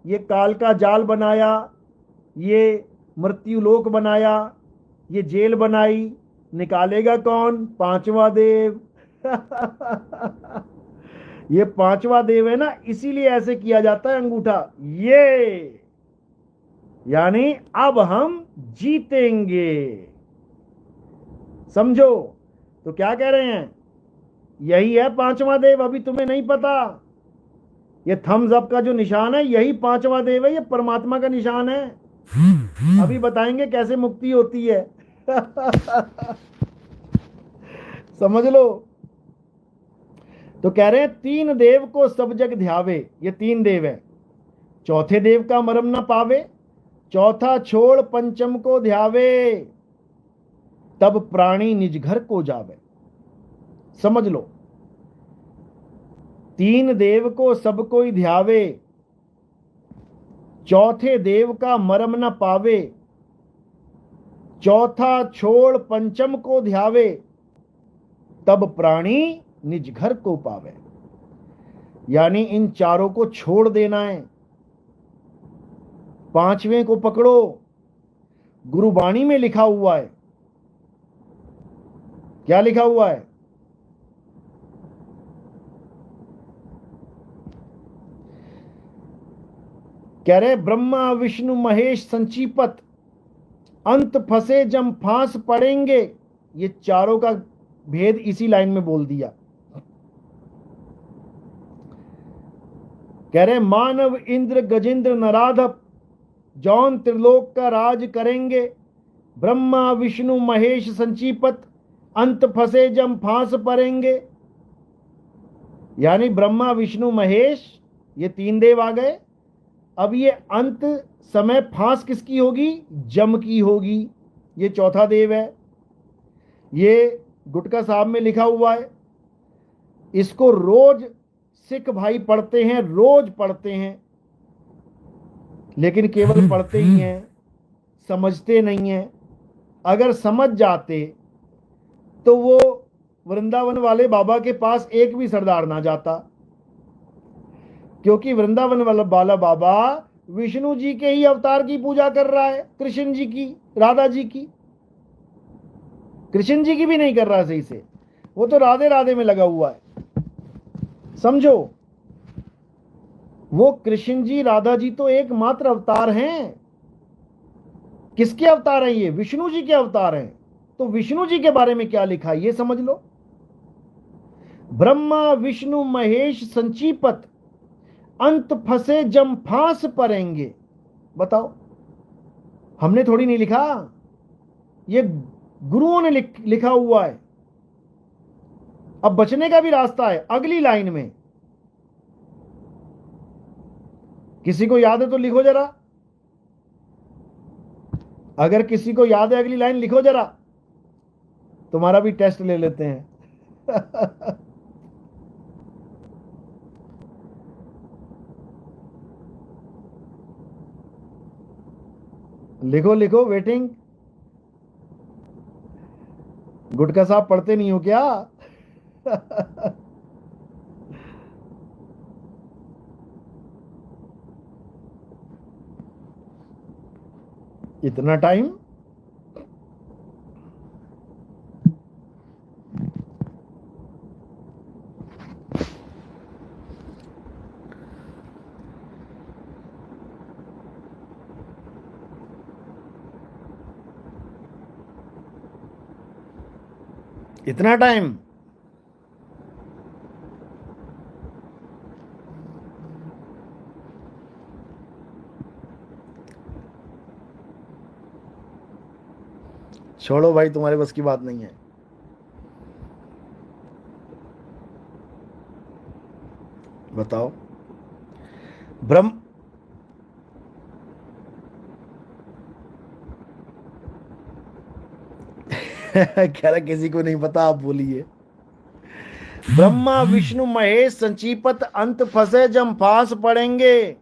ये काल का जाल बनाया, ये मृत्युलोक बनाया, ये जेल बनाई। निकालेगा कौन? 5वां देव। ये 5वां देव है ना, इसीलिए ऐसे किया जाता है अंगूठा, ये यानी अब हम जीतेंगे। समझो, तो क्या कह रहे हैं? यही है 5वां देव। अभी तुम्हें नहीं पता, ये थम्स अप का जो निशान है यही 5वां देव है, ये परमात्मा का निशान है। अभी बताएंगे कैसे मुक्ति होती है। समझ लो, तो कह रहे हैं 3 देव को सब जग ध्यावे। ये 3 देव है। चौथे देव का मरम न पावे, चौथा छोड़ पंचम को ध्यावे, तब प्राणी निज घर को जावे। समझ लो, 3 देव को सब कोई ध्यावे, चौथे देव का मरम न पावे, चौथा छोड़ पंचम को ध्यावे, तब प्राणी निज घर को पावे। यानी इन चारों को छोड़ देना है, 5वें को पकड़ो। गुरुबाणी में लिखा हुआ है, क्या लिखा हुआ है? कह रहे ब्रह्मा विष्णु महेश संचीपत अंत फंसे जम फांस पड़ेंगे। ये चारों का भेद इसी लाइन में बोल दिया। कह रहे मानव इंद्र गजेंद्र नराधप जौन त्रिलोक का राज करेंगे। ब्रह्मा विष्णु महेश संचीपत अंत फंसे जम फांस पड़ेंगे। यानी ब्रह्मा विष्णु महेश ये तीन देव आ गए। अब ये अंत समय फांस किसकी होगी? जम की होगी। ये चौथा देव है। ये गुटका साहब में लिखा हुआ है। इसको रोज सिख भाई पढ़ते हैं, रोज पढ़ते हैं, लेकिन केवल पढ़ते ही हैं, समझते नहीं हैं। अगर समझ जाते तो वो वृंदावन वाले बाबा के पास एक भी सरदार ना जाता, क्योंकि वृंदावन वाला बाबा विष्णु जी के ही अवतार की पूजा कर रहा है, कृष्ण जी की, राधा जी की। कृष्ण जी की भी नहीं कर रहा सही से, वो तो राधे राधे में लगा हुआ है। समझो, वो कृष्ण जी राधा जी तो एकमात्र अवतार हैं। किसके अवतार हैं? ये विष्णु जी के अवतार हैं। तो विष्णु जी के बारे में क्या लिखा है ये समझ लो। ब्रह्मा विष्णु महेश संचीपत अंत फंसे जम फांस पड़ेंगे। बताओ, हमने थोड़ी नहीं लिखा, ये गुरुओं ने लिखा हुआ है। अब बचने का भी रास्ता है अगली लाइन में। किसी को याद है तो लिखो जरा। अगर किसी को याद है अगली लाइन लिखो जरा, तुम्हारा भी टेस्ट ले लेते हैं। लिखो लिखो, वेटिंग। गुटका साहब पढ़ते नहीं हो क्या? इतना टाइम? इतना टाइम? छोड़ो भाई, तुम्हारे बस की बात नहीं है। बताओ। ब्रह्म कह रहा किसी को नहीं पता, आप बोलिए। ब्रह्मा विष्णु महेश संचीपत अंत फंसे जम फांस पड़ेंगे।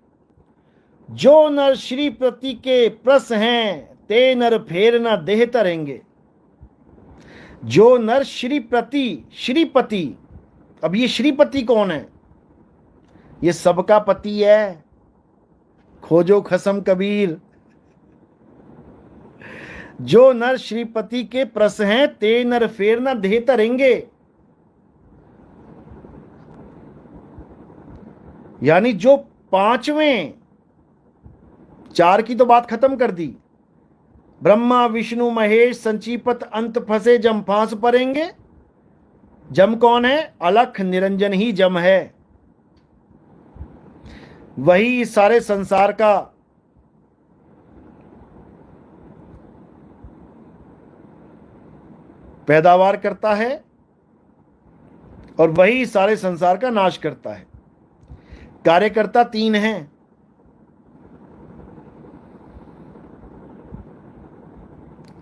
जो नर श्रीपति के प्रस हैं ते नर फेर न देह तरेंगे। जो नर श्रीपति। अब ये श्रीपति कौन है? ये सबका पति है। खोजो खसम कबीर। जो नर श्रीपति के प्रस हैं ते नर फेर न देह तरेंगे। यानी जो पांचवें, चार की तो बात खत्म कर दी। ब्रह्मा विष्णु महेश संचीपत अंत फंसे जम फांस पड़ेंगे। जम कौन है? अलख निरंजन ही जम है। वही सारे संसार का पैदावार करता है और वही सारे संसार का नाश करता है। कार्यकर्ता तीन हैं।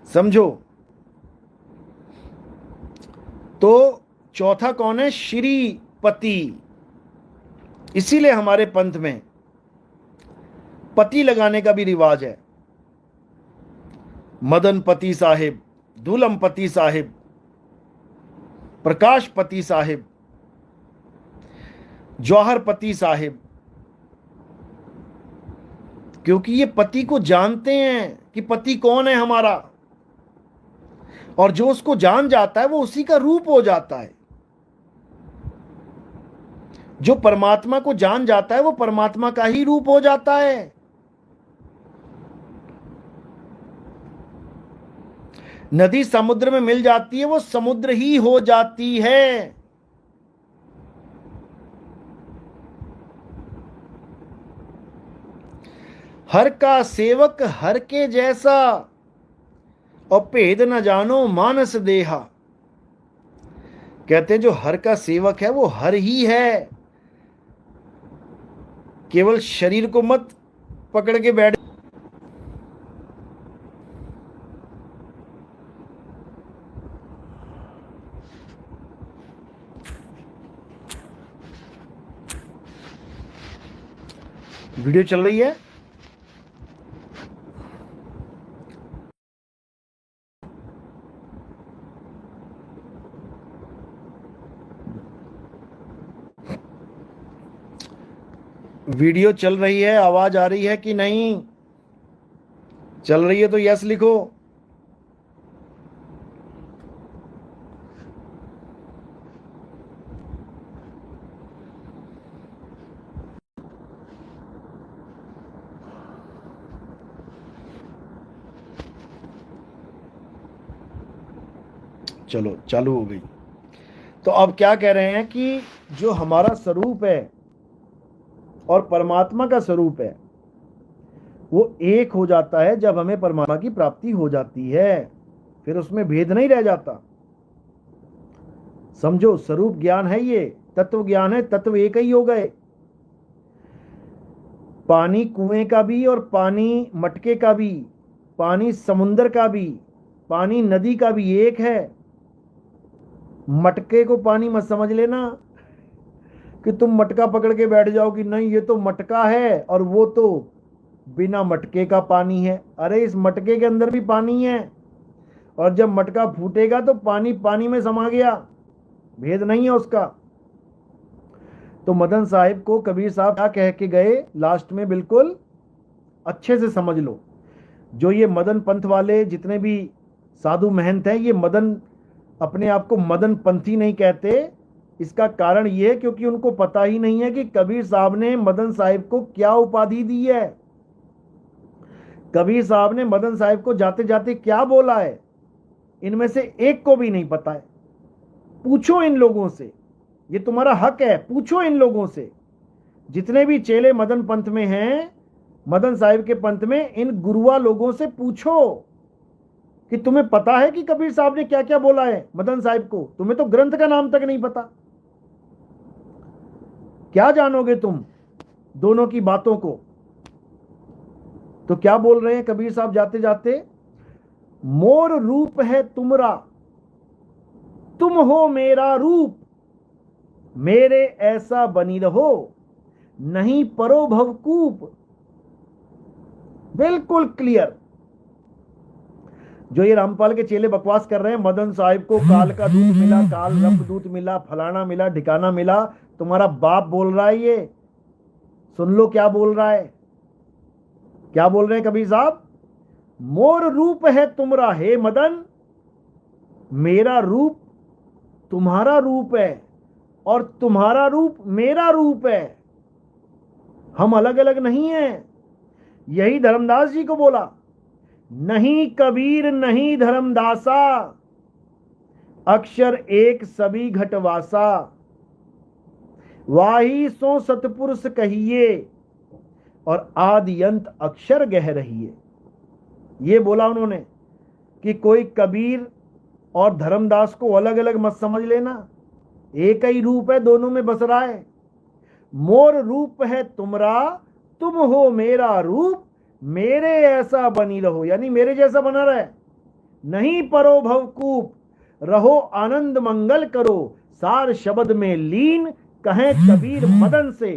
समझो। तो चौथा कौन है? श्रीपति। इसीलिए हमारे पंथ में पति लगाने का भी रिवाज है। मदन पति साहिब, दूलम पति साहिब, प्रकाश पति साहिब, जौहर पति साहिब। क्योंकि ये पति को जानते हैं कि पति कौन है हमारा, और जो उसको जान जाता है वो उसी का रूप हो जाता है। जो परमात्मा को जान जाता है वो परमात्मा का ही रूप हो जाता है। नदी समुद्र में मिल जाती है, वो समुद्र ही हो जाती है। हर का सेवक हर के जैसा, और भेद न जानो मानस देहा। कहते हैं जो हर का सेवक है वो हर ही है, केवल शरीर को मत पकड़ के बैठ। वीडियो चल रही है। वीडियो चल रही है, आवाज आ रही है कि नहीं? चल रही है तो यस लिखो। चलो चालू हो गई। तो अब क्या कह रहे हैं कि जो हमारा स्वरूप है और परमात्मा का स्वरूप है वो एक हो जाता है जब हमें परमात्मा की प्राप्ति हो जाती है, फिर उसमें भेद नहीं रह जाता। समझो, स्वरूप ज्ञान है, ये तत्व ज्ञान है, तत्व एक ही हो गए। पानी कुएं का भी और पानी मटके का भी, पानी समुद्र का भी, पानी नदी का भी एक है। मटके को पानी मत समझ लेना कि तुम मटका पकड़ के बैठ जाओ कि नहीं ये तो मटका है और वो तो बिना मटके का पानी है। अरे इस मटके के अंदर भी पानी है, और जब मटका फूटेगा तो पानी पानी में समा गया, भेद नहीं है उसका। तो मदन साहिब को कबीर साहब क्या कह के गए लास्ट में, बिल्कुल अच्छे से समझ लो। जो ये मदन पंथ वाले जितने भी साधु महंत हैं, ये मदन अपने आप को मदन पंथी नहीं कहते। इसका कारण ये है क्योंकि उनको पता ही नहीं है कि कबीर साहब ने मदन साहिब को क्या उपाधि दी है। कबीर साहब ने मदन साहिब को जाते जाते क्या बोला है, इनमें से एक को भी नहीं पता है। पूछो इन लोगों से, ये तुम्हारा हक है, पूछो इन लोगों से। जितने भी चेले मदन पंथ में हैं, मदन साहिब के पंथ में, इन गुरुआ लोगों से पूछो कि तुम्हें पता है कि कबीर साहब ने क्या क्या बोला है मदन साहिब को। तुम्हें तो ग्रंथ का नाम तक नहीं पता, क्या जानोगे तुम दोनों की बातों को। तो क्या बोल रहे हैं कबीर साहब जाते जाते, मोर रूप है तुमरा, तुम हो मेरा रूप, मेरे ऐसा बनी रहो, नहीं परो भवकूप। बिल्कुल क्लियर। जो ये रामपाल के चेले बकवास कर रहे हैं, मदन साहिब को काल का दूत मिला, काल रंग दूत मिला, फलाना मिला, ठिकाना मिला, तुम्हारा बाप बोल रहा है ये। सुन लो क्या बोल रहा है, क्या बोल रहे हैं कबीर साहब। मोर रूप है तुमरा हे मदन, मेरा रूप तुम्हारा रूप है, और तुम्हारा रूप मेरा रूप है। हम अलग अलग नहीं हैं। यही धर्मदास जी को बोला, नहीं कबीर नहीं धर्मदासा, अक्षर एक सभी घटवासा, वाही सो सतपुरुष कहिए, और आदि अंत अक्षर गह रहिए। ये बोला उन्होंने कि कोई कबीर और धर्मदास को अलग अलग मत समझ लेना, एक ही रूप है, दोनों में बस रहा है। मोर रूप है तुमरा, तुम हो मेरा रूप, मेरे ऐसा बनी रहो, यानी मेरे जैसा बना रहे, नहीं परो भवकूप, रहो आनंद मंगल करो, सार शब्द में लीन, कहें कबीर मदन से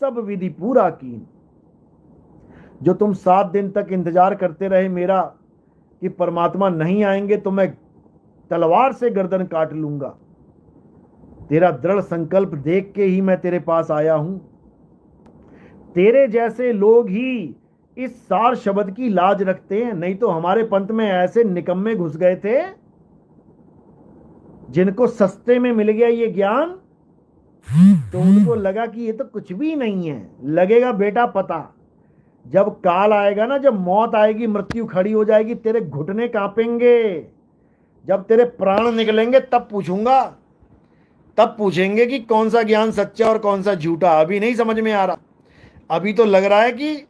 सब विधि पूरा कीन। जो तुम 7 दिन तक इंतजार करते रहे मेरा कि परमात्मा नहीं आएंगे तो मैं तलवार से गर्दन काट लूंगा, तेरा दृढ़ संकल्प देख के ही मैं तेरे पास आया हूं। तेरे जैसे लोग ही इस सार शब्द की लाज रखते हैं, नहीं तो हमारे पंथ में ऐसे निकम्मे घुस गए थे जिनको सस्ते में मिल गया ये ज्ञान, तो उनको लगा कि ये तो कुछ भी नहीं है। लगेगा बेटा पता, जब काल आएगा ना, जब मौत आएगी, मृत्यु खड़ी हो जाएगी, तेरे घुटने कांपेंगे जब तेरे प्राण निकलेंगे तब पूछूंगा, तब पूछेंगे कि कौन सा ज्ञान सच्चा और कौन सा झूठा। अभी नहीं समझ में आ रहा, अभी तो लग रहा है कि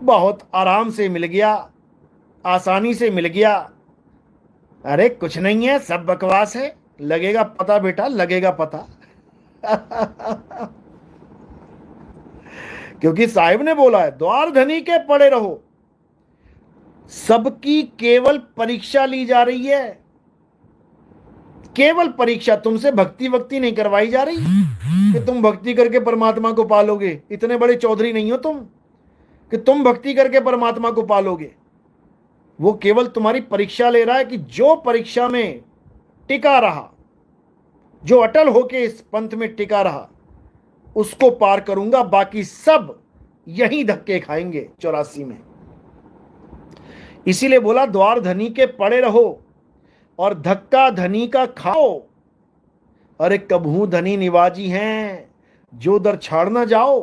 बहुत आराम से मिल गया, आसानी से मिल गया। अरे कुछ नहीं है, सब बकवास है। लगेगा पता बेटा, लगेगा पता। क्योंकि साहिब ने बोला है, द्वार धनी के पड़े रहो। सबकी केवल परीक्षा ली जा रही है, केवल परीक्षा। तुमसे भक्ति वक्ति नहीं करवाई जा रही कि तुम भक्ति करके परमात्मा को पालोगे। इतने बड़े चौधरी नहीं हो तुम कि तुम भक्ति करके परमात्मा को पालोगे। वो केवल तुम्हारी परीक्षा ले रहा है कि जो परीक्षा में टिका रहा, जो अटल होके इस पंथ में टिका रहा, उसको पार करूंगा। बाकी सब यही धक्के खाएंगे 84 में। इसीलिए बोला द्वार धनी के पड़े रहो और धक्का धनी का खाओ। अरे कबहू धनी निवाजी हैं, जो दर छाड़ ना जाओ।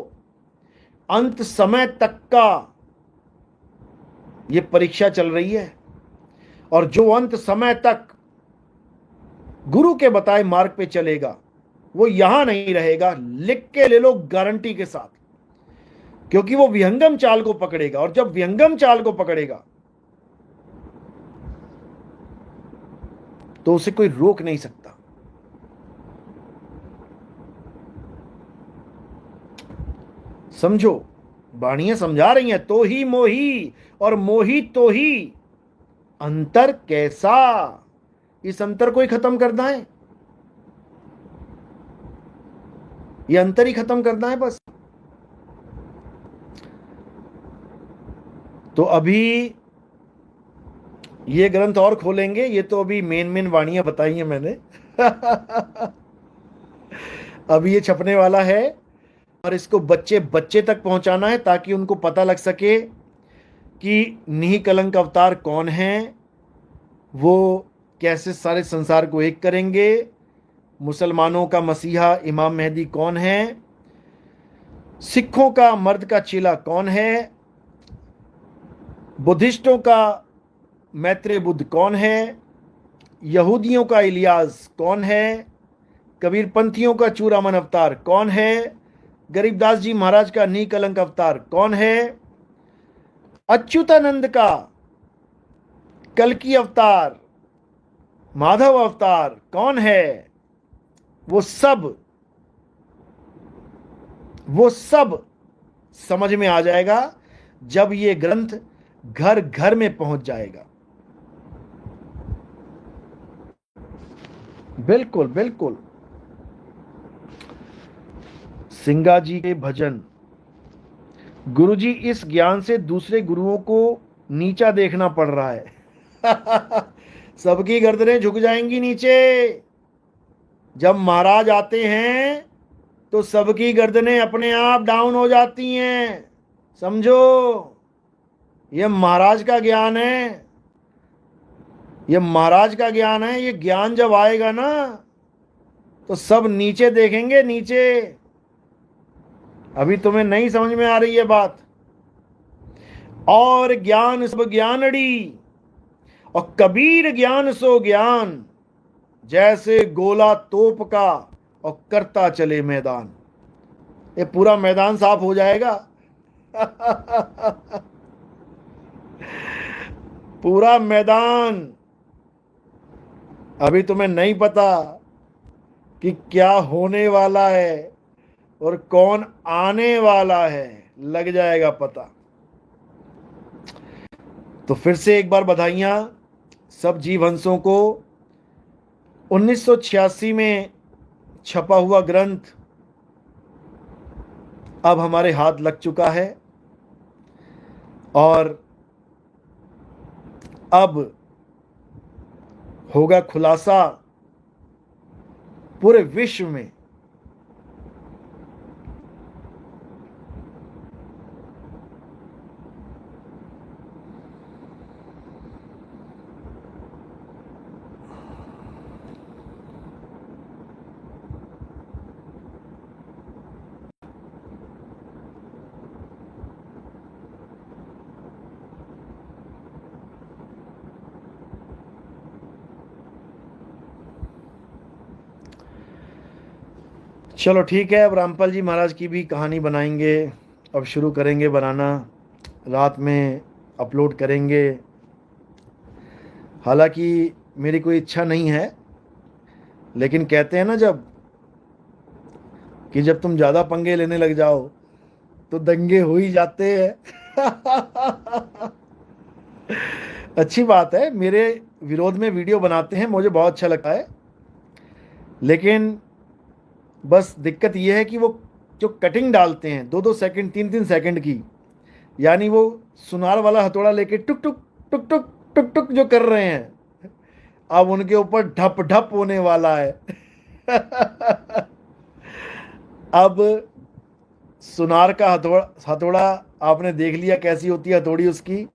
अंत समय तक का ये परीक्षा चल रही है, और जो अंत समय तक गुरु के बताए मार्ग पे चलेगा वो यहां नहीं रहेगा। लिख के ले लो गारंटी के साथ, क्योंकि वो विहंगम चाल को पकड़ेगा, और जब विहंगम चाल को पकड़ेगा तो उसे कोई रोक नहीं सकता। समझो, वाणियां समझा रही हैं, तो ही मोही और मोही तो ही। अंतर कैसा, इस अंतर को ही खत्म करना है, ये अंतर ही खत्म करना है बस। तो अभी ये ग्रंथ और खोलेंगे, ये तो अभी मेन मेन वाणियां बताई हैं मैंने। अभी ये छपने वाला है, और इसको बच्चे बच्चे तक पहुंचाना है, ताकि उनको पता लग सके कि निहिकलंक अवतार कौन है, वो कैसे सारे संसार को एक करेंगे, मुसलमानों का मसीहा इमाम मेहदी कौन है, सिखों का मर्द का चेला कौन है, बुद्धिस्टों का मैत्रेय बुद्ध कौन है, यहूदियों का इलियास कौन है, कबीरपंथियों का चूड़ामन अवतार कौन है, गरीबदास जी महाराज का निकलंक अवतार कौन है, अच्युतानंद का कल्कि अवतार माधव अवतार कौन है। वो सब समझ में आ जाएगा जब ये ग्रंथ घर घर में पहुंच जाएगा। बिल्कुल बिल्कुल। सिंगा जी के भजन, गुरुजी इस ज्ञान से दूसरे गुरुओं को नीचा देखना पड़ रहा है। सबकी गर्दनें झुक जाएंगी नीचे। जब महाराज आते हैं तो सबकी गर्दनें अपने आप डाउन हो जाती हैं। समझो, ये महाराज का ज्ञान है, ये महाराज का ज्ञान है। ये ज्ञान जब आएगा ना तो सब नीचे देखेंगे, नीचे। अभी तुम्हें नहीं समझ में आ रही है बात। और ज्ञान सब ज्ञानड़ी, और कबीर ज्ञान सो ज्ञान, जैसे गोला तोप का और करता चले मैदान। ये पूरा मैदान साफ हो जाएगा। पूरा मैदान। अभी तुम्हें नहीं पता कि क्या होने वाला है और कौन आने वाला है, लग जाएगा पता। तो फिर से एक बार बधाइयां सब जीवहंसों को। 1986 में छपा हुआ ग्रंथ अब हमारे हाथ लग चुका है, और अब होगा खुलासा पूरे विश्व में। चलो ठीक है, अब रामपाल जी महाराज की भी कहानी बनाएंगे, अब शुरू करेंगे बनाना, रात में अपलोड करेंगे। हालांकि मेरी कोई इच्छा नहीं है, लेकिन कहते हैं ना जब तुम ज़्यादा पंगे लेने लग जाओ तो दंगे हो ही जाते हैं। अच्छी बात है, मेरे विरोध में वीडियो बनाते हैं, मुझे बहुत अच्छा लगता है, लेकिन बस दिक्कत यह है कि वो जो कटिंग डालते हैं 2-2 सेकंड 3-3 सेकंड की, यानी वो सुनार वाला हथौड़ा लेके टुक टुक टुक टुक टुक टुक जो कर रहे हैं, अब उनके ऊपर ढप ढप होने वाला है। अब सुनार का हथौड़ा हथौड़ा आपने देख लिया कैसी होती है हथौड़ी उसकी,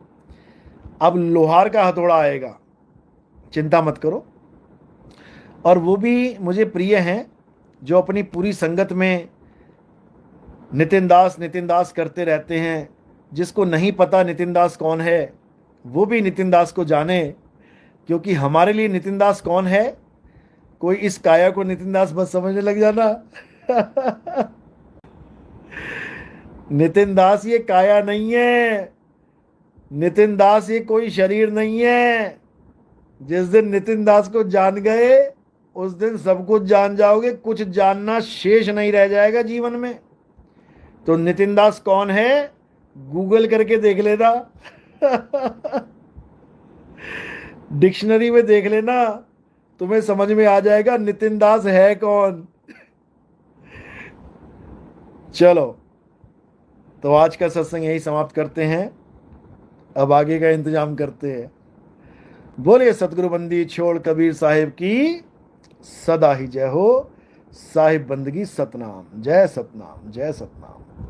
अब लोहार का हथौड़ा आएगा, चिंता मत करो। और वो भी मुझे प्रिय हैं जो अपनी पूरी संगत में नितिन दास करते रहते हैं। जिसको नहीं पता नितिन दास कौन है, वो भी नितिन दास को जाने, क्योंकि हमारे लिए नितिन दास कौन है, कोई इस काया को नितिन दास बस समझने लग जाना। नितिन दास ये काया नहीं है, नितिन दास ये कोई शरीर नहीं है। जिस दिन नितिन दास को जान गए उस दिन सब कुछ जान जाओगे, कुछ जानना शेष नहीं रह जाएगा जीवन में। तो नितिन दास कौन है, गूगल करके देख लेना। डिक्शनरी में देख लेना, तुम्हें समझ में आ जाएगा नितिन दास है कौन। चलो, तो आज का सत्संग यही समाप्त करते हैं, अब आगे का इंतजाम करते हैं। बोलिए सतगुरु बंदी छोड़ कबीर साहिब की सदा ही जय हो। साहिब बंदगी सतनाम, जय सतनाम, जय सतनाम।